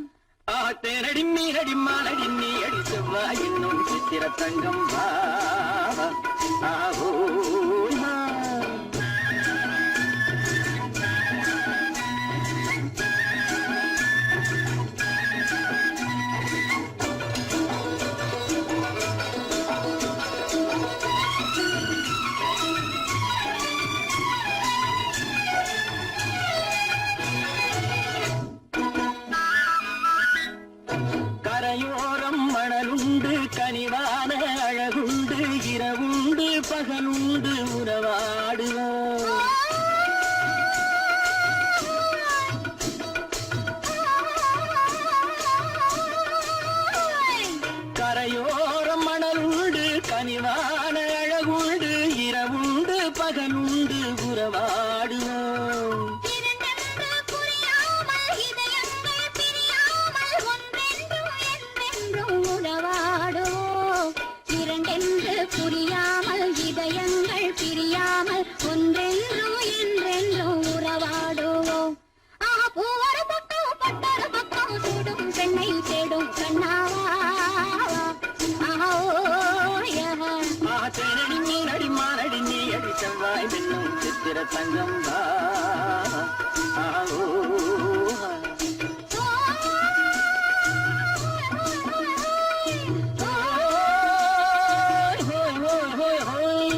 தேனடி மீனடி மானடி நீ அடி செவ்வாய் என்னும் சித்திர தங்கம் வாவா ஆவோய் வா கரையோரம் மணலுண்டு கனிவான அழகுண்டு இரவுண்டு பகலுண்டு உறவாடுவோம் கரையோரம் மணலுண்டு கனிவான அழகுண்டு இரவுண்டு பகலுண்டு உறவாடுவோம் இரண்டென்று புரியாமல் இதயங்கள் பிரியாமல் ஒன்றென்றும் என்றென்றும் உறவாடுவோம் இரண்டென்று புரியாமல் இதயங்கள் பிரியாமல் ஒன்றென்றும் என்றென்றும் உறவாடுவோம் பூவர பக்கம் பட்டர பக்கம் சூடும் பெண்ணை தேடும் கண்ணாவா தேனடி மீனடி மானடி நீ அடி செவ்வாய் மின்னும் சித்திர தங்கம் வாவா ஆவோய் ஹோய் ஹோய் ஹோய் ஹோய்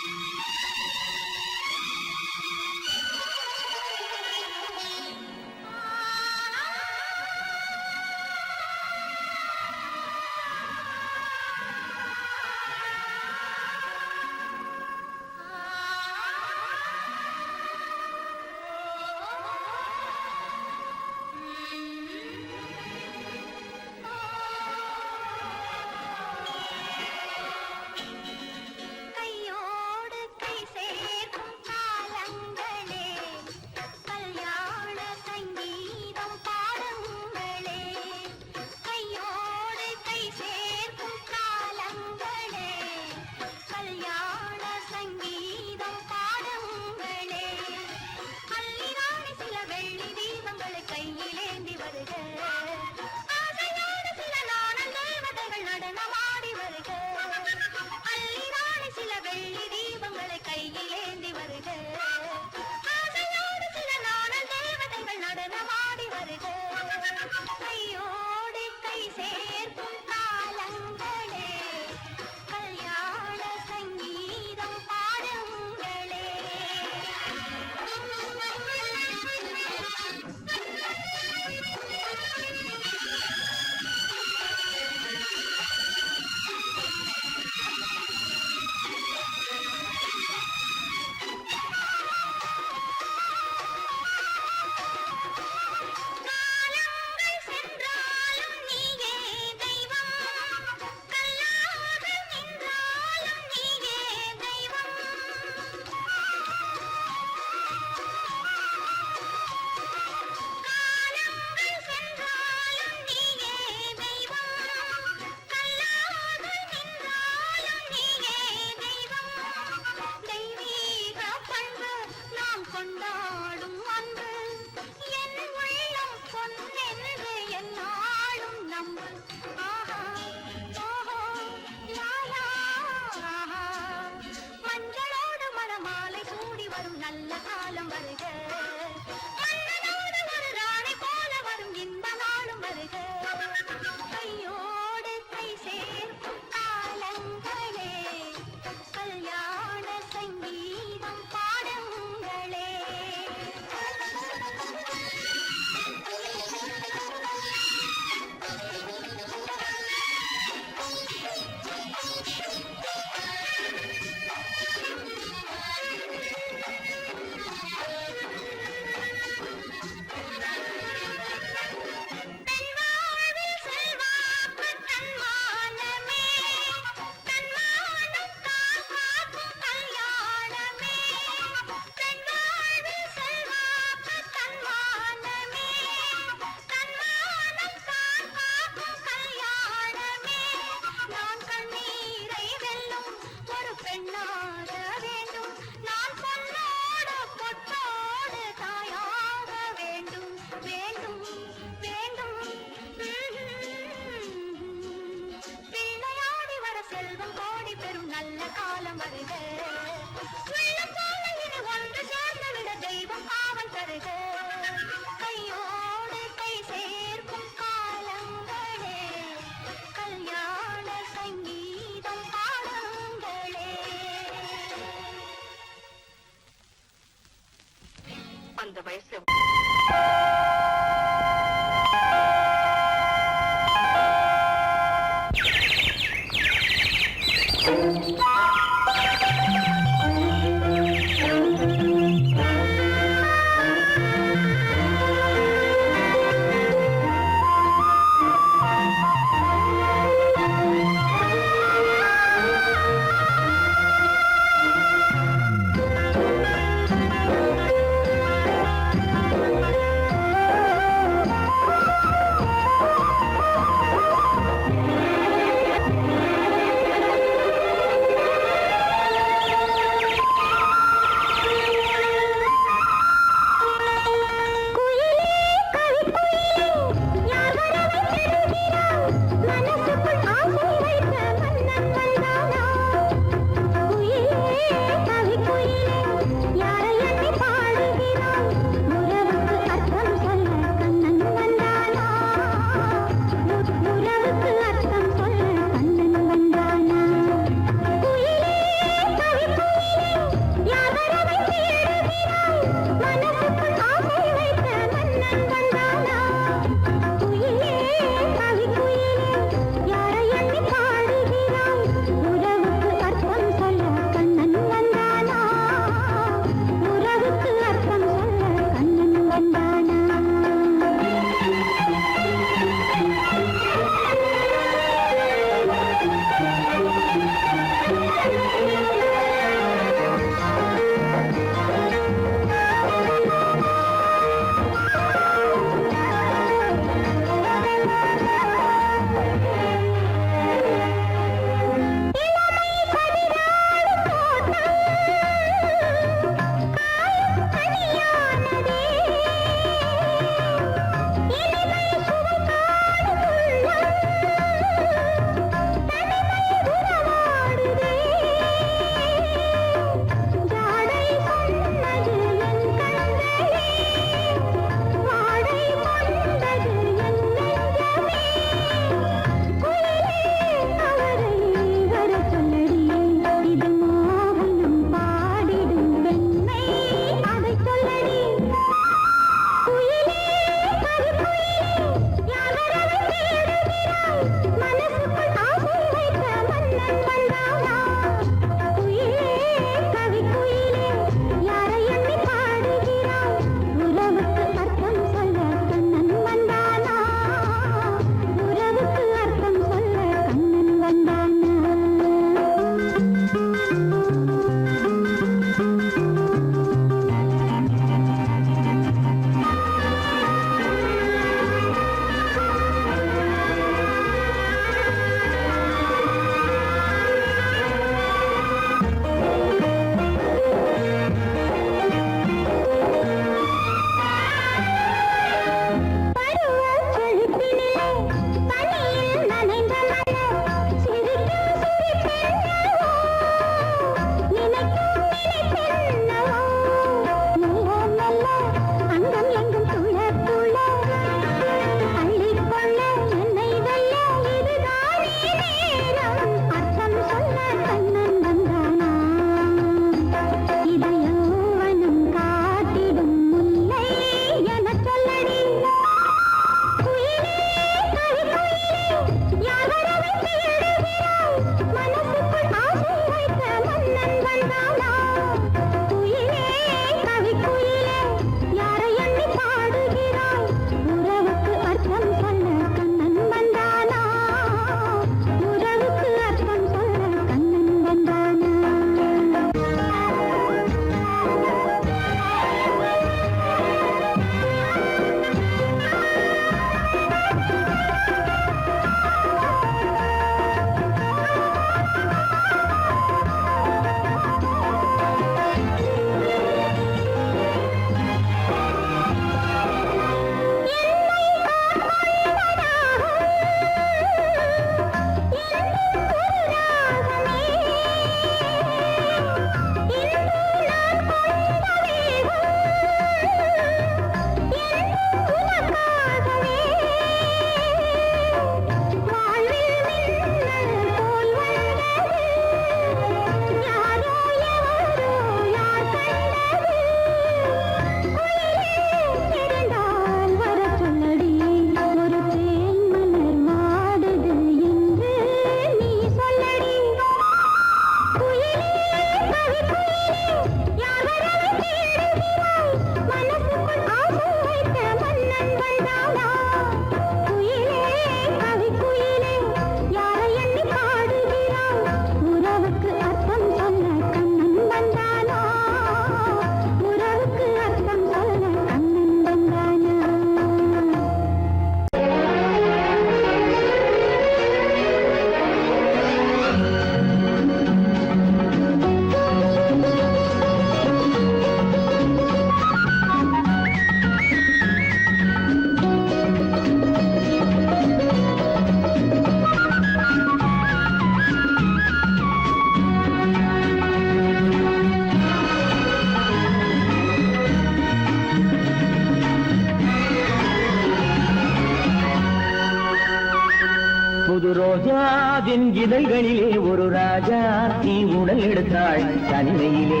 புது ரோஜாவின் இதழ்களிலே ஒரு ராஜா தீ உடல் எடுத்தாள் தனிமையிலே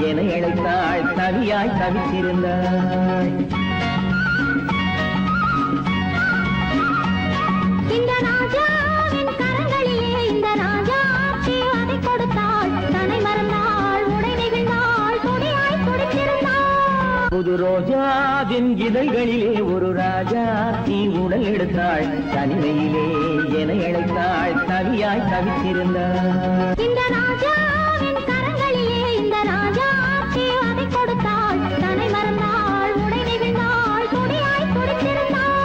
என அழைத்தாள் தவியாய் தவித்திருந்தாள் இந்த ராஜாவின் கரங்களிலே இந்த ராஜா அதை கொடுத்தாள் தன்னை மறந்தாள் உடை நெகிழ்ந்தாள் துடியாய் துடித்திருந்தாள் புது ரோஜாவின் இதழ்களிலே ஒரு ராஜா தீ உடல் எடுத்தாள் தனிமையிலே என அழைத்தாள் தவியாய் தவித்திருந்தாள் இந்த ராஜாவின் கரங்களிலே இந்த ராஜா அதை கொடுத்தாள் தன்னை மறந்தாள் உடை நெகிழ்ந்தாள் துடியாய் துடித்திருந்தாள்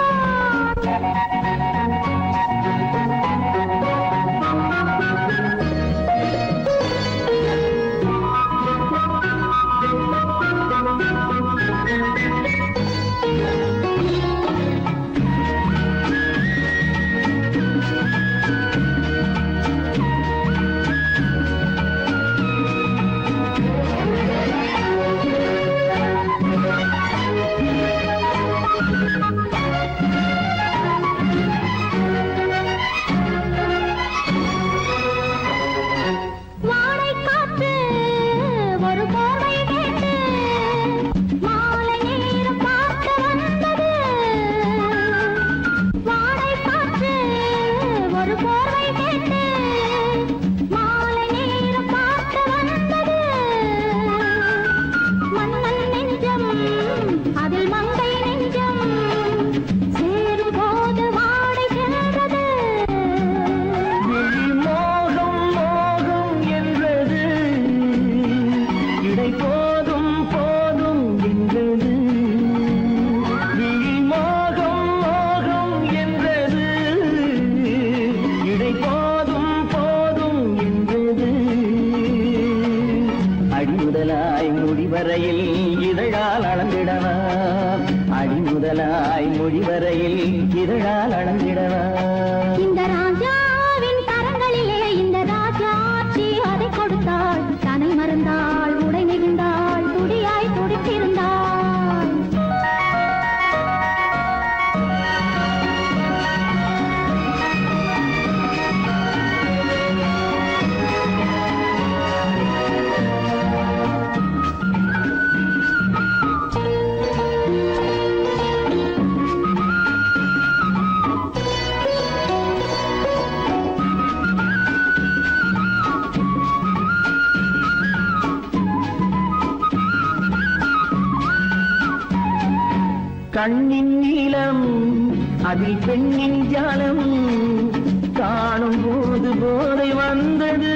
இதழால் அளந்திடலாம் இந்த ராஜாவின் கரங்களிலே இந்த ராஜா அதை கொடுத்தாள் தன்னை மறந்தாள் உடை நெகிழ்ந்தாள் துடியாய் துடித்திருந்தாள் கண்ணின் நீளம் அதில் பெண்ணின் ஜாலம் காணும் போது போதை வந்தது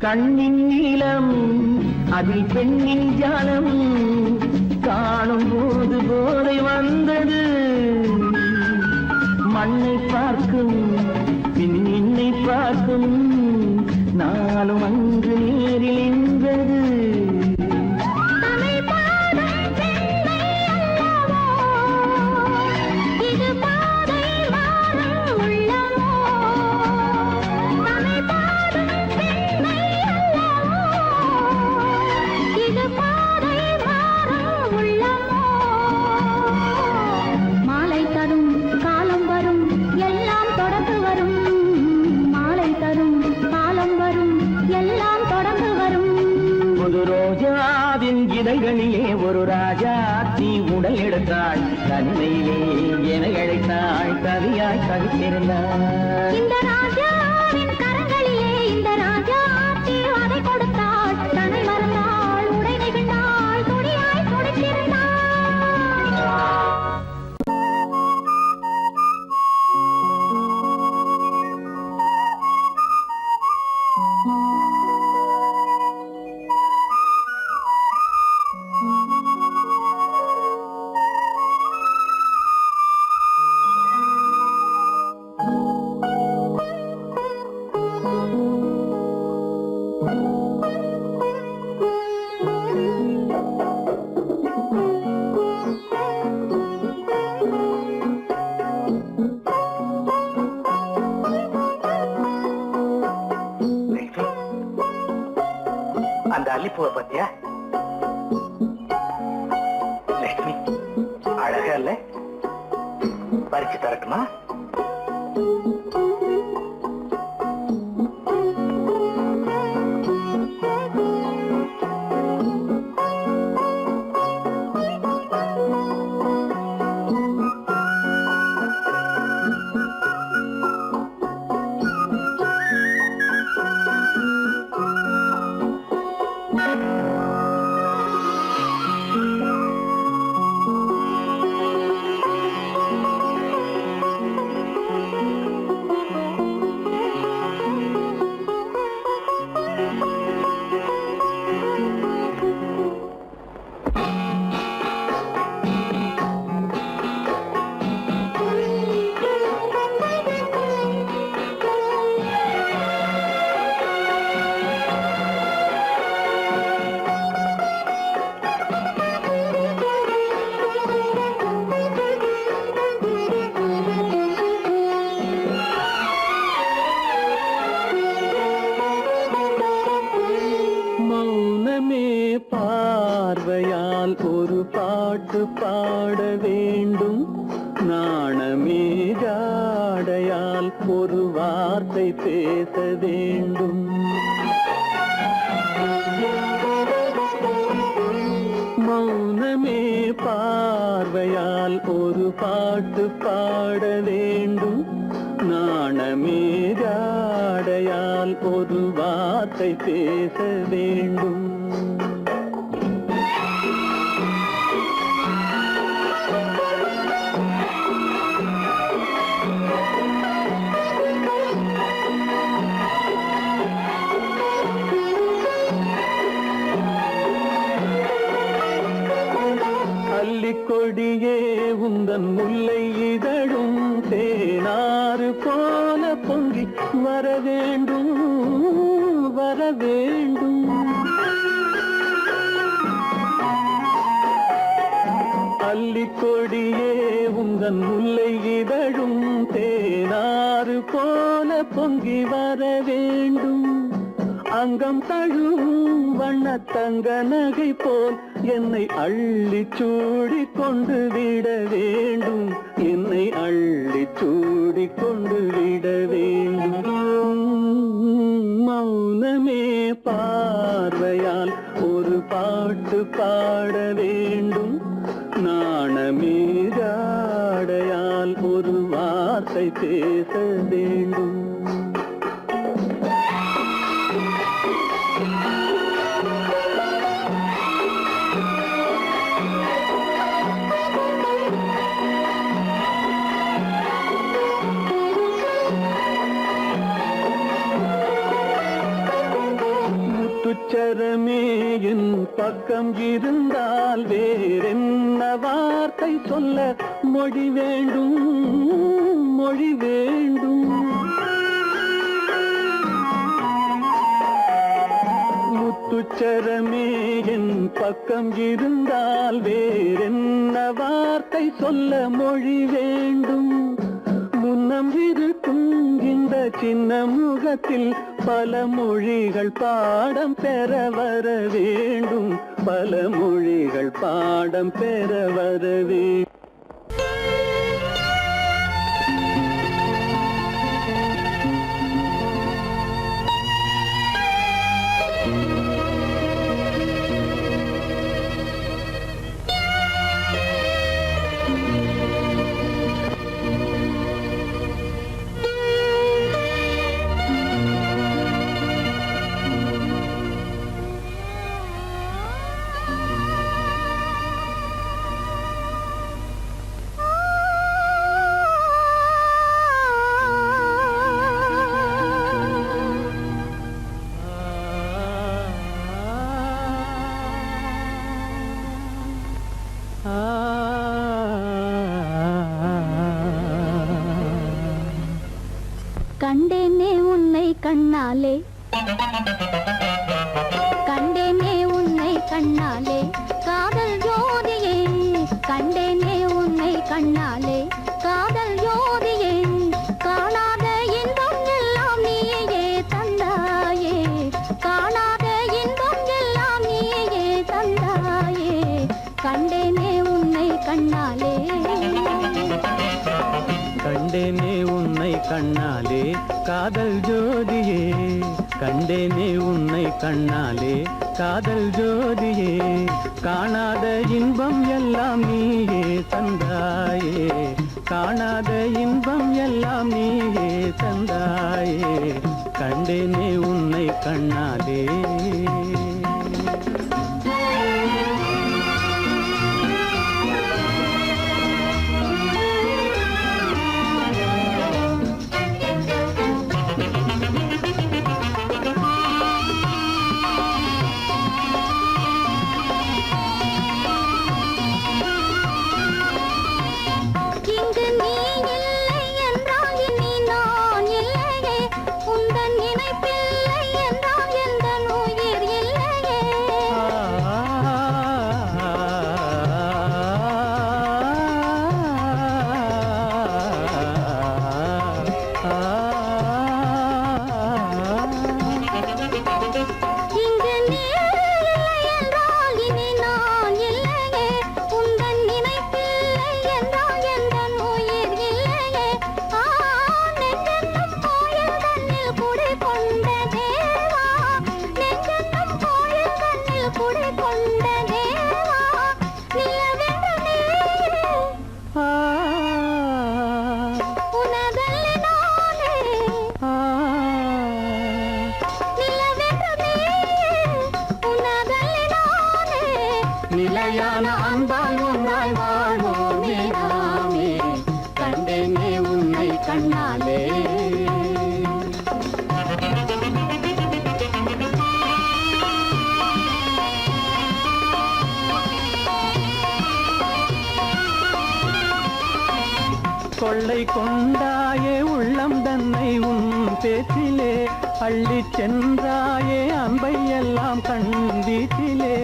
கண்ணின் நீளம் அதில் பெண்ணின் ஜாலம் காணும் போது போதை வந்தது மண்ணை பார்க்கும் பின் என்னை பார்க்கும் நாளும் அங்கு நேரில் நின்றது இதழ்களிலே ஒரு ராஜா தீ உடல் எடுத்தாள் தனிமையிலே என அழைத்தாள் கவியாய் கவித்திருந்தாள் இந்த ராஜாவின் கரங்களிலே இந்த ராஜா அதை கொடுத்தாள் தன்னை மறந்தாள் உடை நெகிழ்ந்தாள் துடியாய் துடித்திருந்தாள் அந்த அல்லிப்பூவை பத்தியா லட்சுமி அழகா இல்ல பறிச்சு தரட்டுமா பேச வேண்டும். மௌனமே பார்வையால் ஒரு பாட்டு பாட வேண்டும். நாணமே ஜாடையால் ஒரு வார்த்தை பேச வேண்டும். கொடியே உந்தன் முல்லை இதழும் தேனாறு போல பொங்கி வர வேண்டும் வர வேண்டும். அல்லிக்கொடியே உந்தன் முல்லை இதழும் தேனாறு போல பொங்கி வர வேண்டும். அங்கம் தழுவும் வண்ணத்தங்க நகை போல் என்னை அள்ளி சூடி கொண்டு விட வேண்டும். என்னை அள்ளி சூடி கொண்டு விட வேண்டும். மௌனமே பார்வையால் ஒரு பாட்டு பாட வேண்டும். நாணமே ஜாடையால் ஒரு வார்த்தை பேச வேண்டும். முத்துச்சரமே என் பக்கம் இருந்தால் வேறென்ன வார்த்தை சொல்ல மொழி வேண்டும் மொழி வேண்டும். முத்துச்சரமே என் பக்கம் இருந்தால் வேறென்ன வார்த்தை சொல்ல மொழி வேண்டும். முன்னம் இருக்கும் இந்த சின்ன முகத்தில் பல மொழிகள் பாடம் பெற வர வேண்டும். பல மொழிகள் பாடம் பெற வர வேண்டும். கண்டேனே உன்னை கண்ணாலே கண்டேனே உன்னை கண்ணாலே காதல் ஜோதியே. கண்டேனே உன்னை கண்ணாலே காதல் ஜோதியே. காணாத இன்பம் எல்லாம் நீயே தந்தாயே. காணாத இன்பம் எல்லாம் நீயே தந்தாயே. கண்டேனே உன்னை கண்ணாலே கண்டேனே உன்னை கண்ணாலே காதல் ஜோதியே. கண்டேனே உன்னை கண்ணாலே காதல் ஜோதியே. காணாத இன்பம் எல்லாம் நீயே தந்தாயே. காணாத இன்பம் எல்லாம் நீயே தந்தாயே. கண்டேனே உன்னை கண்ணாலே. உந்தன் நினைப்பில்லை என்றால் எந்த நோய் கொள்ளை கொண்டாயே உள்ளம் தன்னை உன் பேச்சிலே அள்ளி சென்றாயே அன்பை எல்லாம் கண் வீட்டிலே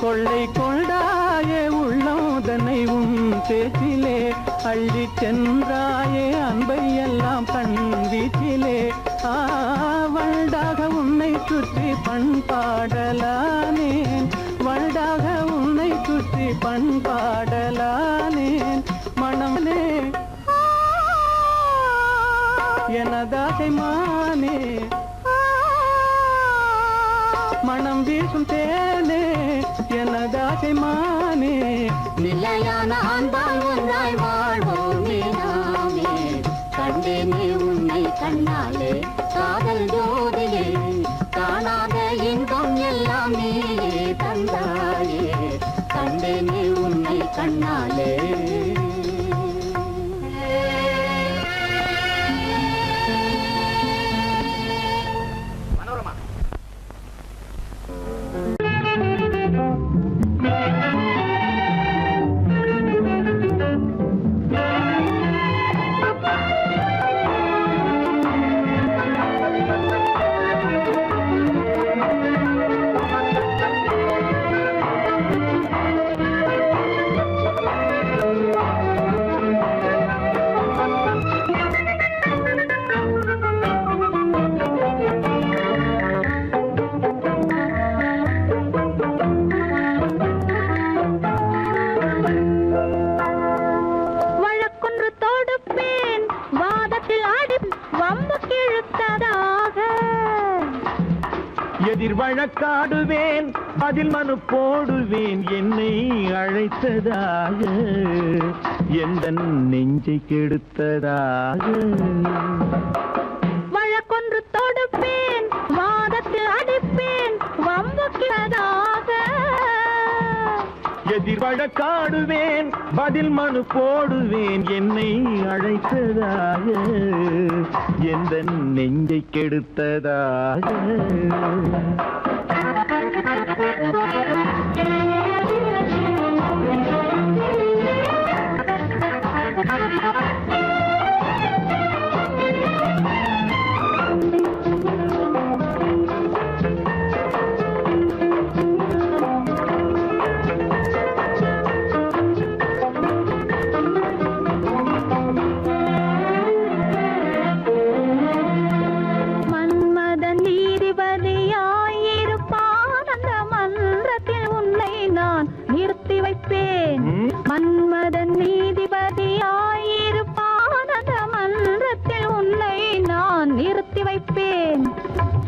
கொள்ளை கொண்டாயே உள்ளம் தன்னை உன் பேச்சிலே அள்ளி சென்றாயே அன்பை எல்லாம் கண் வீட்டிலே வண்டாக உன்னை சுற்றி பண்பாடலானேன் வண்டாக உன்னை சுற்றி பண்பாடலானேன் மனமே எனதாசை மானே மனம் வீசும் தேனே எனதாசை மானே நிலையான அன்பால் ஒன்றாய் வாழ்வோமே நாமே கண்டேனே உன்னை கண்ணாலே காதல் ஜோதியே காணாத இன்பம் எல்லாம் நீயே தந்தாயே கண்டேனே உன்னை கண்ணாலே எதிர் வழக்காடுவேன் அதில் மனு போடுவேன் என்னை அழைத்ததாக எந்த நெஞ்சை கெடுத்ததாக வழக்கொன்று தொடுப்பேன் வாதத்தில் அடிப்பேன் வம்புக்கிறதாக எதிர் வழக்காடுவேன் பதில் மனு போடுவேன் என்னை அழைத்ததாக எந்த நெஞ்சை கெடுத்ததாக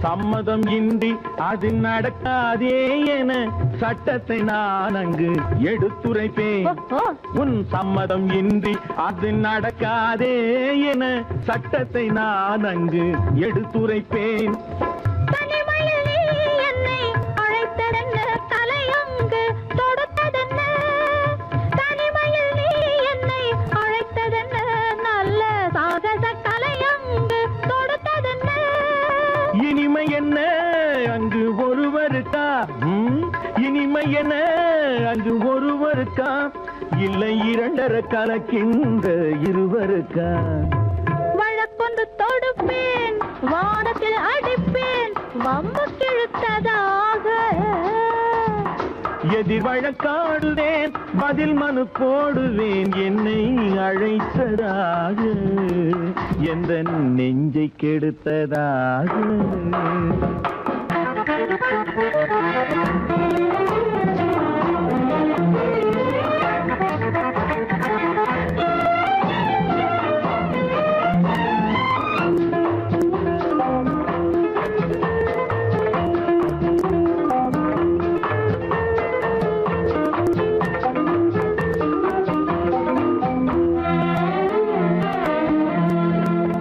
சம்மதம் இன்றி அது நடக்காதே என சட்டத்தை நான் அங்கு எடுத்துரைப்பேன் உன் சம்மதம் இன்றி அது நடக்காதே என சட்டத்தை நான் அங்கு எடுத்துரைப்பேன் இனிமை என்ன அங்கு ஒருவருக்கா இனிமை என்ன அங்கு ஒருவருக்கா இல்லை இரண்டரை கலக்கின்ற இருவருக்கா வழக்கொன்று தொடுப்பேன் வானத்தில் அடிப்பேன் வம்புக்கிழுத்ததாக எதிர் வழக்காடுவேன் பதில் மனு போடுவேன் என்னை அழைத்ததாக எந்த நெஞ்சை கெடுத்ததாக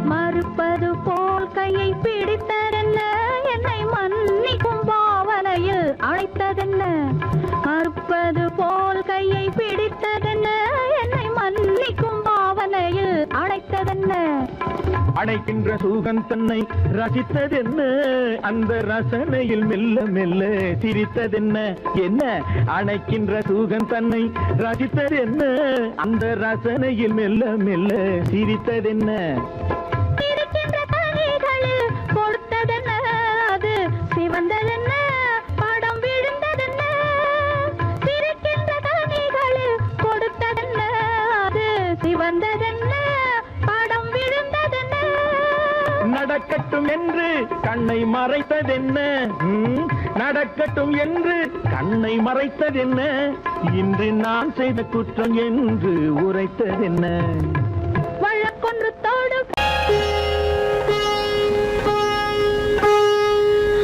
மறுப்பது போல் கையை பிடித்தரல்ல என்னை அணைக்கின்ற சுகம் தன்னை ரசித்ததென்ன அந்த ரசனையில் மெல்ல மெல்ல சிரித்ததென்ன என்ன அணைக்கின்ற சுகம் தன்னை ரசித்ததென்ன அந்த ரசனையில் மெல்ல மெல்ல சிரித்ததென்ன இருக்கின்ற கனிகளில் கொடுத்ததென்ன அது சிவந்ததென்ன படம் விழுந்ததென்ன இருக்கின்ற கனிகளில் கொடுத்ததென்ன அது சிவந்ததென்ன படம் விழுந்ததென்ன நடக்கட்டும் என்று கண்ணை மறைத்ததென்ன நடக்கட்டும் என்று கண்ணை மறைத்ததென்ன இன்று நான் செய்த குற்றம் என்று உரைத்ததென்ன வழக்கொன்று தோடு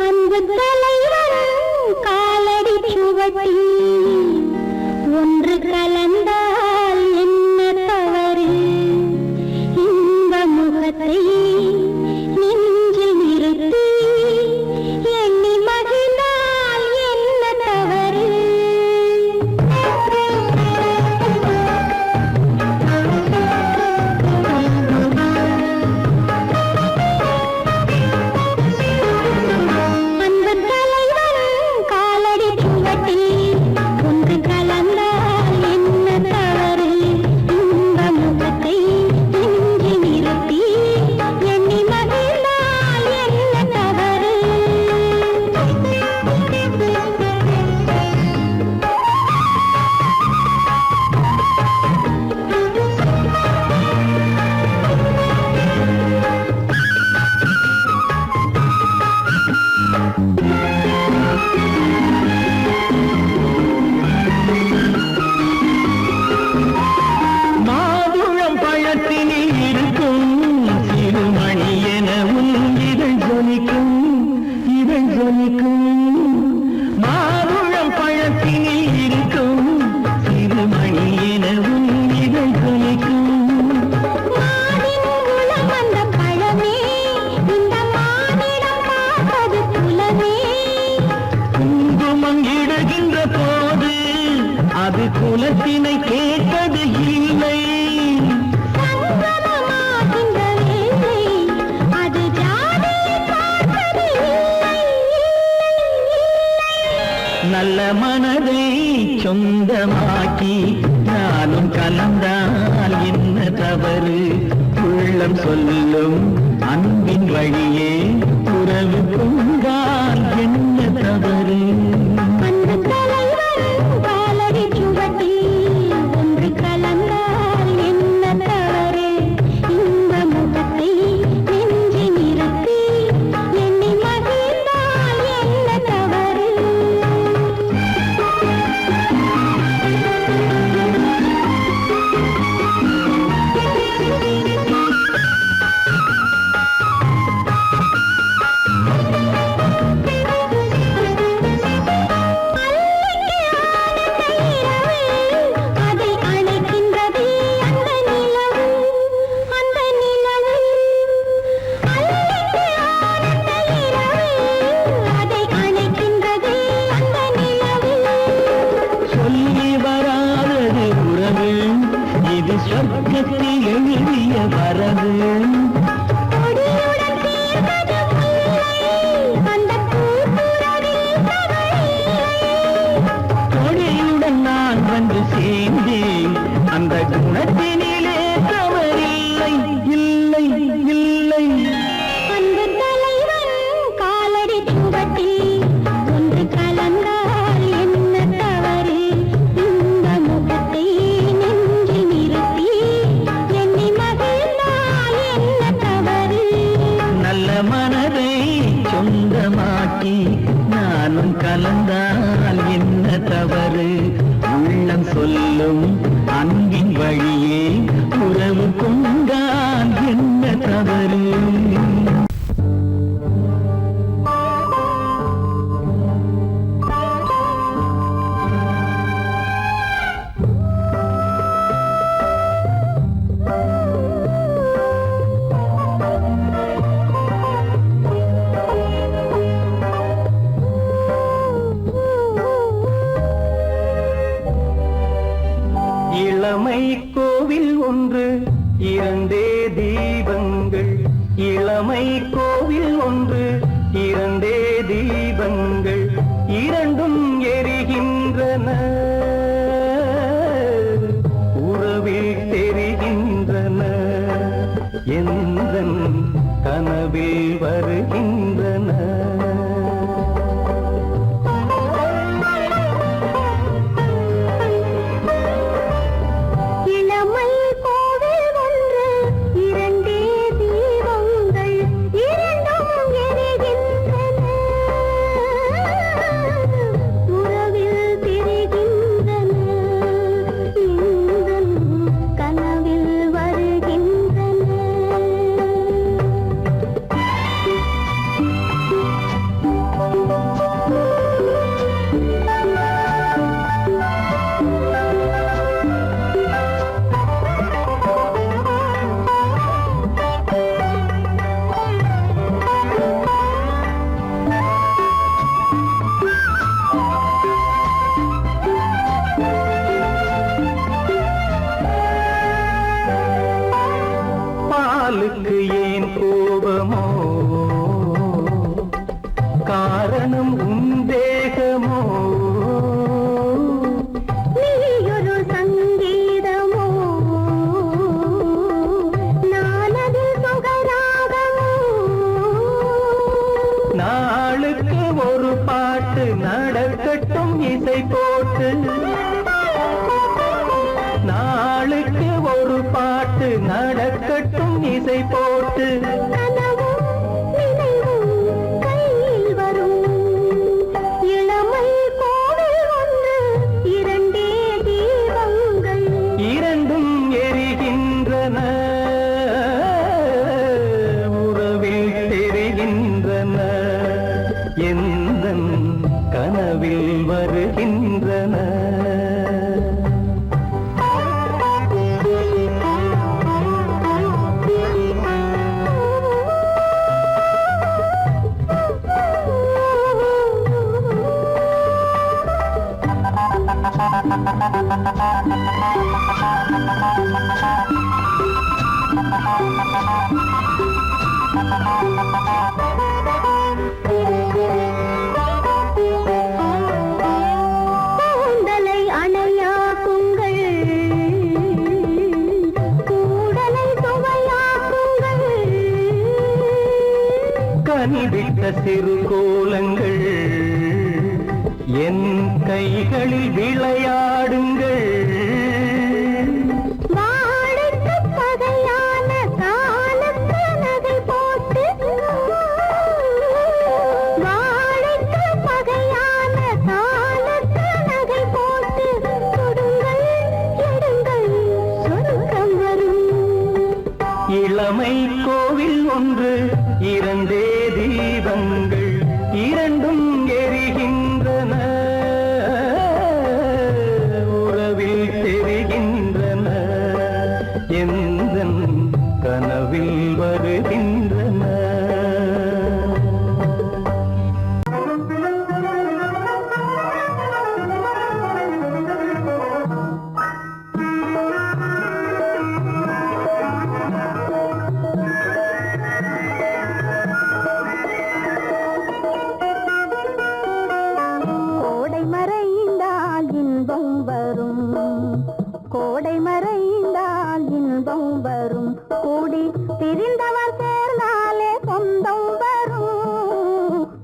அந்த தலைவன் காலடி சுவடி ஒன்று கலந்தால் என்ன தவறு இந்த முகத்தை நெஞ்சில் நிறுத்தி எண்ணி மகிழ்ந்தால் என்ன தவறு அந்த தலைவன் காலடி சுவட்டில் ஒன்று கலந்தால் என்ன தவறு இந்த முகத்தை நெஞ்சில் நிறுத்தி எண்ணி மகிழ்ந்தால் என்ன தவறு மாதுளம் பழத்தினில் இருக்கும் சிறுமணி எனவும் இதழ் ஜொலிக்கும் மாதுளம் பழத்தினில் இருக்கும் சிறுமணி எனவும் இதழ் ஜொலிக்கும் மானின் உளம் வந்த பழமே இந்த மானிடம் பார்ப்பது குலமே குங்குமம் இடுகின்ற போது அது குலத்தினை கேட்பது இல்லை சங்கமமாகின்ற வேளை அது ஜாதியை பார்ப்பது இல்லை நல்ல மனதை சொந்தமாக்கி நானும் கலந்தால் என்ன தவறு உள்ளம் சொல்லும் அன்பின் வழியே உறவு கொண்டால் என்ன தவறு அந்த தலைவன் காலடி சுவட்டில் ஒன்று கலந்தால் என்ன தவறு இந்த முகத்தை நெஞ்சில் நிறுத்தி எண்ணி மகிழ்ந்தால் என்ன தவறு அதை அணைக்கின்றது அந்த நிலவு அந்த நிலவு அல்லிக்கு ஆனந்த இரவு அதை அணைக்கின்றது அந்த நிலவு சொல்லி வராதது உறவு இது சொர்க்கத்தில் எழுதிய வரவு கொடியுடன் தீர்ந்தது முல்லை அந்த பூத்துறவில் தவறில்லை கொடியுடன் நான் வந்து சேர்ந்தேன் அந்த குணத்தினிலே தவறில்லை இல்லை இல்லை அந்த தலைவன் காலடி சுவட்டில் ஒன்று கலந்தால் என்ன தவறு இந்த முகத்தை நெஞ்சில் நிறுத்தி எண்ணி மகிழ்ந்தால் என்ன தவறு நல்ல மனதை சொந்தமாக்கி நானும் கலந்தால் என்ன தவறு உள்ளம் சொல்லும் அன்பின் வழியே உறவு கொண்டால் என்ன தவறு இளமை கோவில் ஒன்று இரண்டே தீபங்கள் இளமை கோவில் ஒன்று இரண்டே தீபங்கள் இரண்டும் எரிகின்றன உறவில் தெரிகின்றன எந்தன் கனவில் வருகின்றன பாலுக்கு ஏன் கோபமோ காரணம் உந்தேகமோ நீயொரு சங்கீதமோ நானது சுகராகமோ நாளுக்கு ஒரு பாட்டு நடக்கட்டும் இசை போட்டு நாளுக்கு ஒரு பாட்டு நடக்கட்டும் இசை போட்டு கனவும் நினைவும் கையில் வரும் இளமை கோவில் ஒன்று இரண்டே தீபங்கள் இரண்டும் எரிகின்றன உறவில் தெரிகின்றன எந்தன் கனவில் வருகின்றன கூந்தலை அணையாக்குங்கள் கூடலை சுவையாக்குங்கள் கனிவிட்ட சிறு கோலங்கள் என் கைகளில் விளையாடுங்கள் வாழைக்கு பகையான காலத்து நகை போட்டு வாழைக்கு பகையான காலத்து நகை போட்டு கொடுங்கள் எடுங்கள் சொர்க்கம் வரும் இளமை கோவில் ஒன்று இரண்டே தீபங்கள் இரண்டும் எரிகின்றன உறவில் தெரிகின்றன எந்தன் கனவில் வருகின்றன கோடை மறைந்தால் இன்பம் வரும் கோடை மறைந்தால் இன்பம் வரும் கூடி பிரிந்தவர் சேர்ந்தாலே சொந்தம் வரும்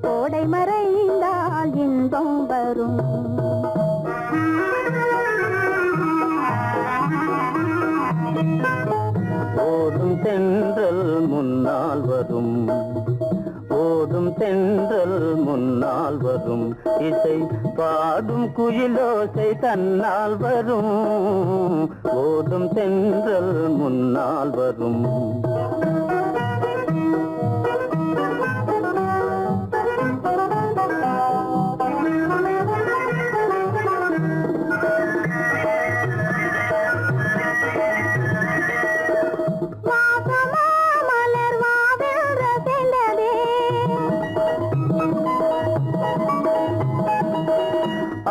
கோடை மறைந்தால் இன்பம் வரும் ஓடும் தென்றல் முன்னால் வரும் ஓடும் தென்றல் முன்னால் வரும் இசை பாடும் குயிலோசை தன்னால் வரும் ஓடும் தென்றல் முன்னால் வரும்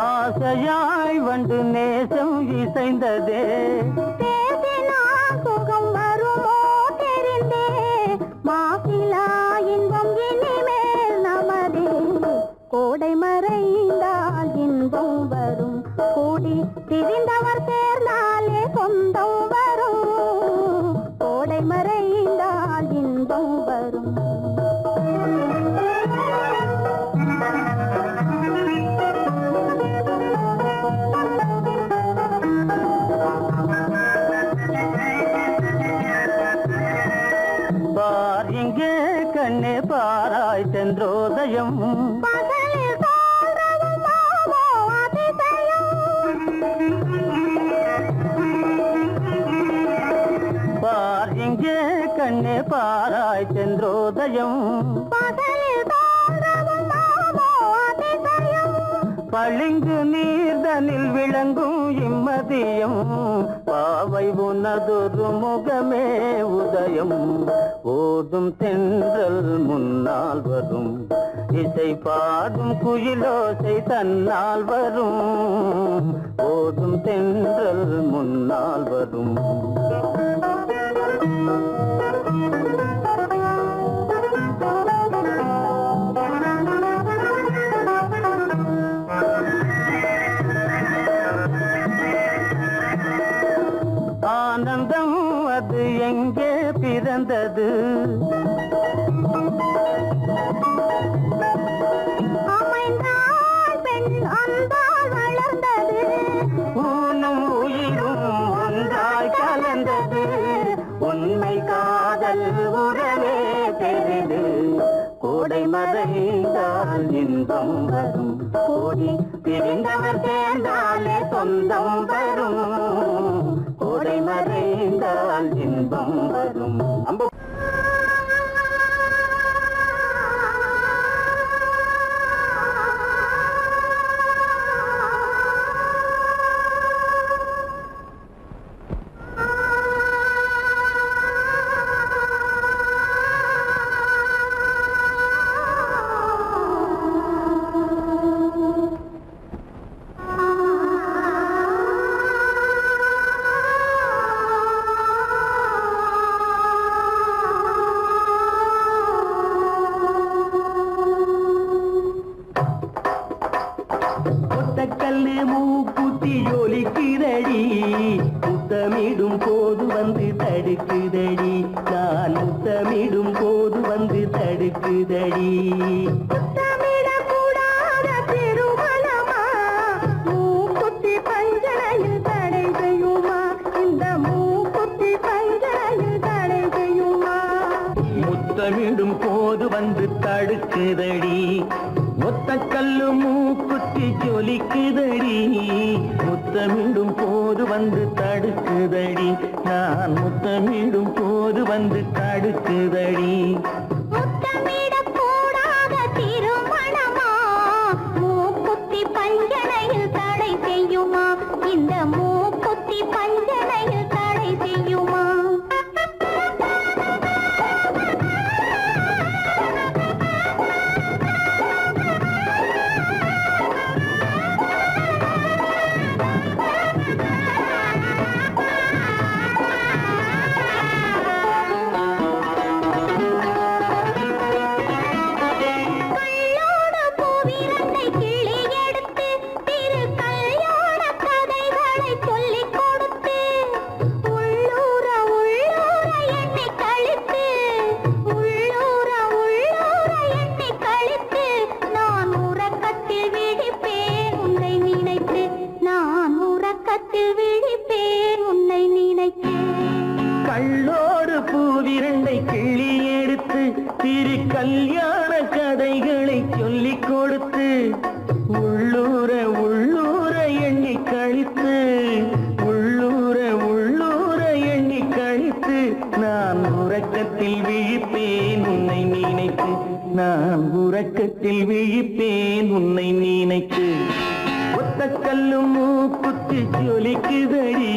ஆசையாய் வந்து நேசம் இசைந்ததே பேசினால் சுகம் வருமோ தெரிந்த கண்ணே பாராய் சென்றோதயம் பகலில் தோன்றவும் மாமோ அதிசயம் பார் இங்கே கண்ணே பாராய் சென்றோதயம் பகலில் தோன்றவும் மாமோ அதிசயம் பளிங்கு நீர்தனில் விளங்கும் இம்மதியம் பாவை உனதொரு முகமே உதயம் ஓதும் தென்றல் முன்னால் வரும் இசை பாடும் குயிலோசை தன்னால் வரும் ஓதும் தென்றல் முன்னால் வரும் ஆனந்தம் அது எங்கே பிறந்தது அமைந்தாள் பெண் அன்பால் வளர்ந்தது ஊனும் உயிரும் ஒன்றாய் கலந்தது உண்மை காதல் உறவே தெரிது கோடை மறைந்தால் இன்பம் வரும் கோடி பிரிந்தவர் சேர்ந்தாலே சொந்தம் வரும் கோடை மறைந்தால் இன்பம் வரும் கல்லு மூக்குத்தி ஒலிக்குதடி முத்தமிடும் போது வந்து தடுக்குதடி நான் முத்தமிடும் போது வந்து தடுக்குதடி முத்தமிடக்கூடாத திருமணமா மூக்குத்தி பஞ்சனையில் தடை செய்யுமா இந்த மூக்குத்தி பஞ்சனையில் தடை செய்யுமா முத்தமிடும் போது வந்து தடுக்குதடி ஒத்த கல்லு மூக்குத்தி ஜொலிக்குதடி முத்தமிடும் போது வந்து தடுக்குதடி நான் முத்தமிடும் போது வந்து தடுக்குதடி முத்தமிடக்கூடாத திருமணமா மூக்குத்தி பஞ்சனையில் தடை செய்யுமா இந்த மூக்குத்தி பஞ்சனையில் தடை செய்யுமா கள்ளோடு பூவிரண்டை கிள்ளி எடுத்து திரு கல்யாண கதைகளை சொல்லிக் கொடுத்து உள்ளூர உள்ளூர எண்ணி கழித்து உள்ளூர உள்ளூர எண்ணி கழித்து நான் உறக்கத்தில் விழிப்பேன் உன்னை நினைத்து நான் உறக்கத்தில் விழிப்பேன் உன்னை நினைத்து ஒத்த கல்லும் மூக்குத்தி ஜொலிக்குதடி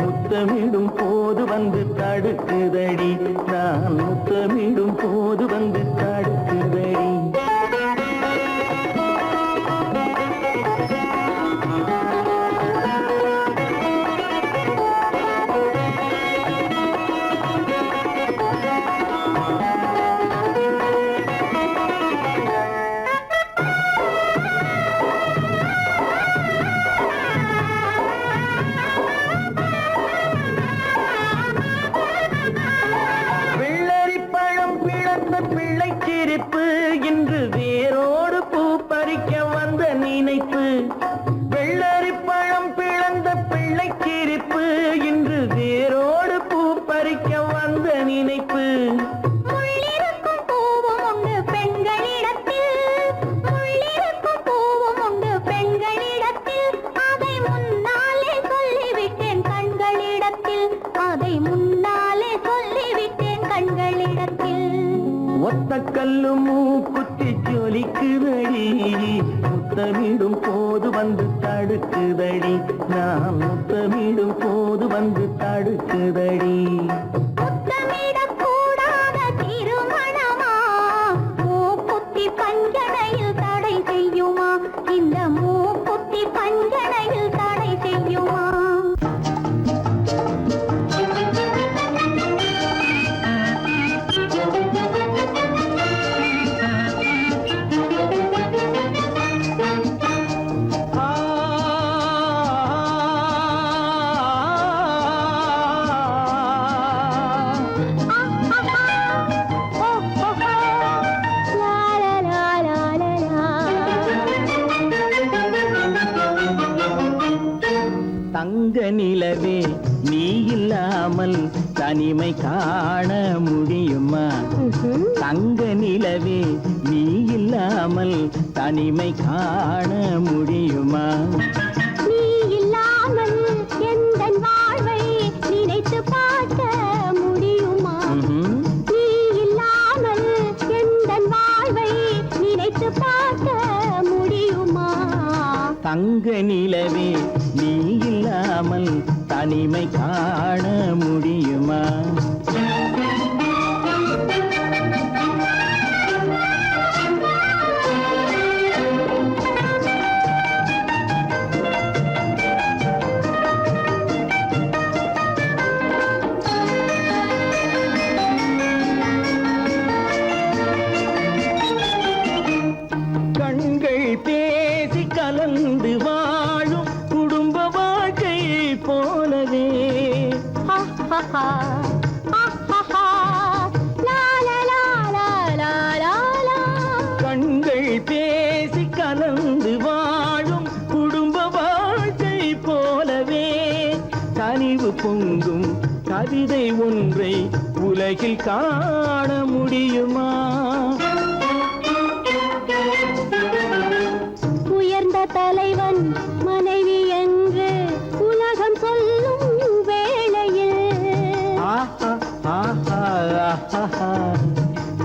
முத்தமிடும் போது வந்து தடுக்குதடி நான் முத்தமிடும் போது வந்து தடுக்குதடி பிள்ளைச்சிரிப்பு இன்று வேரோடு பூ பறிக்க வந்த நினைப்பு வெள்ளரி பழம் பிளந்த பிள்ளைச்சிரிப்பு இன்று வேரோடு பூ பறிக்க வந்த நினைப்பு முள்ளிருக்கும் பூ ஒத்த கல்லு மூக்குத்தி ஜொலிக்குதடி முத்தமிடும் போது வந்து தடுக்குதடி நான் முத்தமிடும் போது வந்து தடுக்குதடி முத்தமிடக்கூடாத திருமணமா மூக்குத்தி பஞ்சனையில் தடை செய்யுமா இந்த மூக்குத்தி பஞ்சனையில் தடை செய்யுமா தங்க நிலவே நீ இல்லாமல் தனிமை காண முடியுமா தங்க நிலவே நீ இல்லாமல் தனிமை காண முடியுமா நீ இல்லாமல் எந்தன் வாழ்வை நினைத்து பார்க்க முடியுமா நீ இல்லாமல் எந்தன் வாழ்வை நினைத்து பார்க்க முடியுமா தங்க நிலவே நீ இல்லாமல் தனிமை காண முடியுமா கண்கள் பேசி கலந்து வாழும் குடும்ப வாழ்க்கை போலவே கண்கள் பேசி கலந்து வாழும் குடும்ப வாழ்க்கை போலவே கனிவு பொங்கும் கவிதை ஒன்றை உலகில் காண முடியுமா உயர்ந்த தலைவன் மனைவி என்று உலகம் சொல்லும் வேளையில்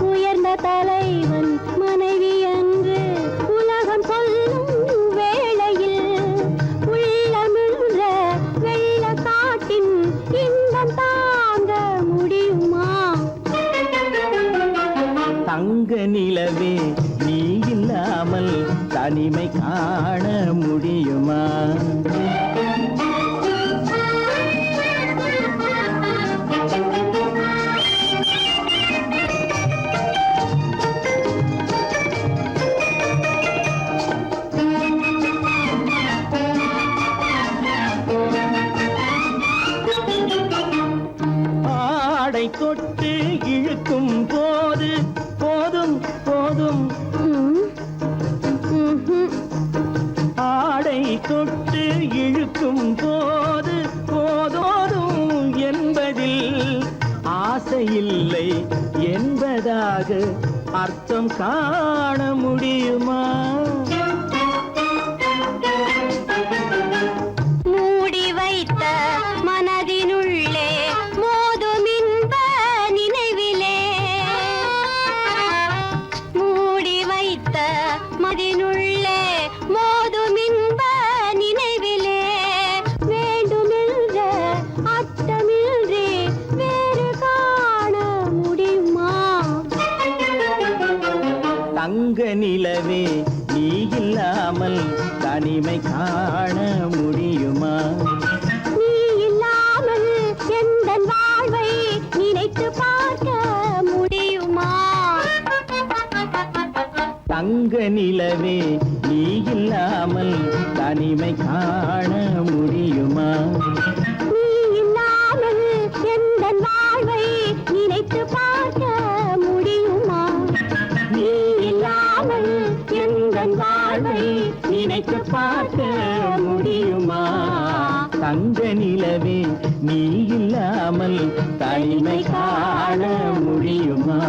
உயர்ந்த தலைவன் மனைவி என்று உலகம் சொல்லும் வேளையில் உள்ளமிழ்ற வெள்ளக்காட்டின் இன்பம் தாங்க முடியுமா தங்க நிலவே நீ இல்லாமல் தனிமை காண முடியுமா ஆடை தொட்டு இழுக்கும் போது போதும் போதும் ஆடை தொட்டு இழுக்கும் போது போதோதும் என்பதில் ஆசையில்லை என்பதாக அர்த்தம் காண முடியுமா மூடி வைத்த மனதினுள்ளே மோதும் இன்ப நினைவிலே மூடி வைத்த மனதினுள்ளே மோதும் இன்ப நினைவிலே வேண்டுமென்ற அர்த்தமின்றி வேறு காண முடியுமா தங்க நிலவே நீ இல்லாமல் தனிமை காண முடியுமா நீ இல்லாமல் எந்தன் வாழ்வை நினைத்து பார்க்க முடியுமா தங்க நிலவே நீ இல்லாமல் தனிமை காண முடியுமா நீ இல்லாமல் எந்தன் வாழ்வை நினைத்து பார்க்க முடியுமா நீ இல்லாமல் எந்தன் வாழ்வை நினைத்து பார்க்க முடியுமா தங்க நிலவே நீ இல்லாமல் தனிமை காண முடியுமா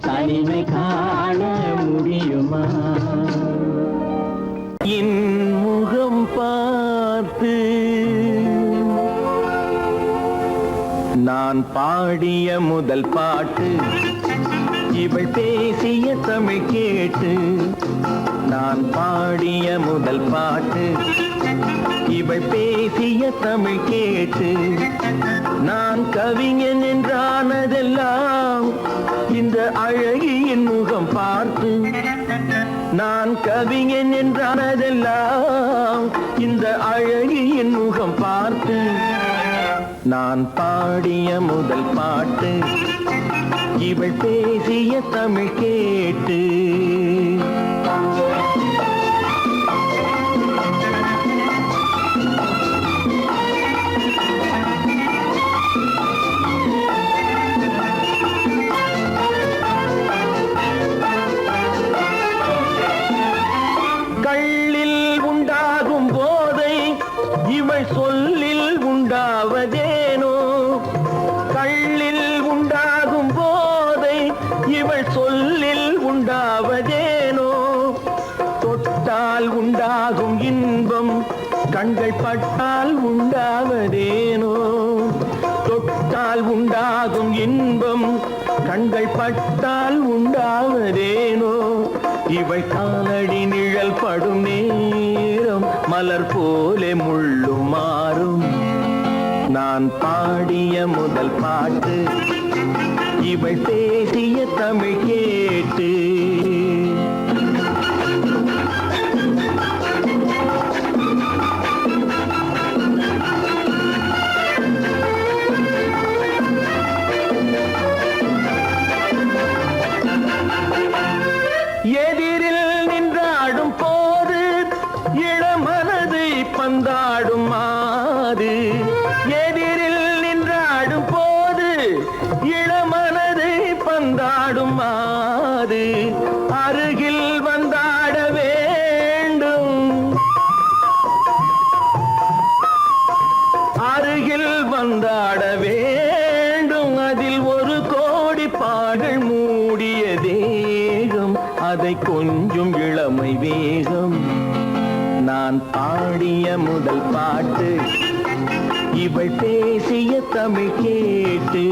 தனிமை காண முடியுமா என் முகம் பார்த்து நான் பாடிய முதல் பாட்டு இவள் பேசிய தமிழ் கேட்டு நான் பாடிய முதல் பாட்டு. இவள் பேசிய தமிழ் கேட்டு நான் கவிஞன் என்றானதெல்லாம் இந்த அழகியின் முகம் பார்த்து. நான் கவிஞன் என்றானதெல்லாம் இந்த அழகியின் முகம் பார்த்து. நான் பாடிய முதல் பாட்டு இவள் பேசிய தமிழ் கேட்டு. கள்ளில் உண்டாகும் போதை இவள் சொல்லில் உண்டாவதேனோ. கள்ளில் உண்டாகும் போதை இவள் சொல்லில் உண்டாவதேனோ. தொட்டால் உண்டாகும் இன்பம் கண்கள் பட்டால் உண்டாவதேனோ. தொட்டால் உண்டாகும் இன்பம் கண்கள் பட்டால் உண்டாவதேனோ. இவள் காலடி நிழல் படும் நேரம் மலர் போலே முள்ளும் மாறும். நான் பாடிய முதல் பாட்டு இவள் பேசிய தமிழ் கேட்டு. எதிரில் நின்றாடும் போது இளமனதை பந்தாடும் மாது. எதிரில் நின்றாடும் போது இளமனதை பந்தாடும் மாது. அருகில் வந்தாட வேண்டும், அருகில் வந்தாட வேண்டும். அதில் ஒரு கோடி பாடல் மூடிய தேகம், அதை கொஞ்சம் இளமை வேகம். நான் பாடிய முதல் பாட்டு இவள் பேசிய தமிழ் கேட்டு.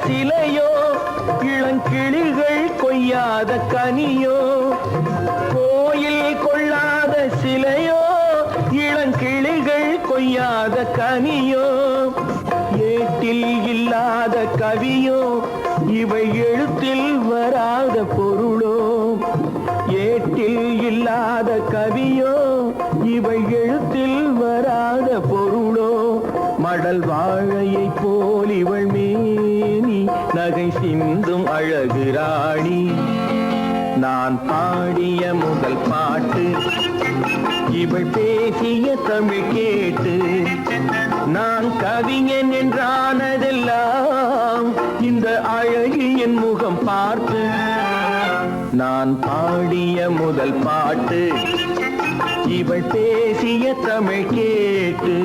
சிலையோ இளங்கிளிகள் கொய்யாத கனியோ. கோயில் கொள்ளாத சிலையோ இளங்கிளிகள் கொய்யாத கனியோ. ஏட்டில் இல்லாத கவியோ இவை எழுத்தில் வராத பொருளோ. ஏட்டில் இல்லாத கவியோ இவை எழுத்தில் வராத பொருளோ. மடல் வாழையை போல் இவள் மேனி நகை சிந்தும் அழகு ராணி. நான் பாடிய முதல் பாட்டு இவள் பேசிய தமிழ் கேட்டு. நான் கவிஞன் என்றானதெல்லாம் இந்த அழகியின் முகம் பார்த்து. நான் பாடிய முதல் பாட்டு இவள் பேசிய தமிழ் கேட்டு.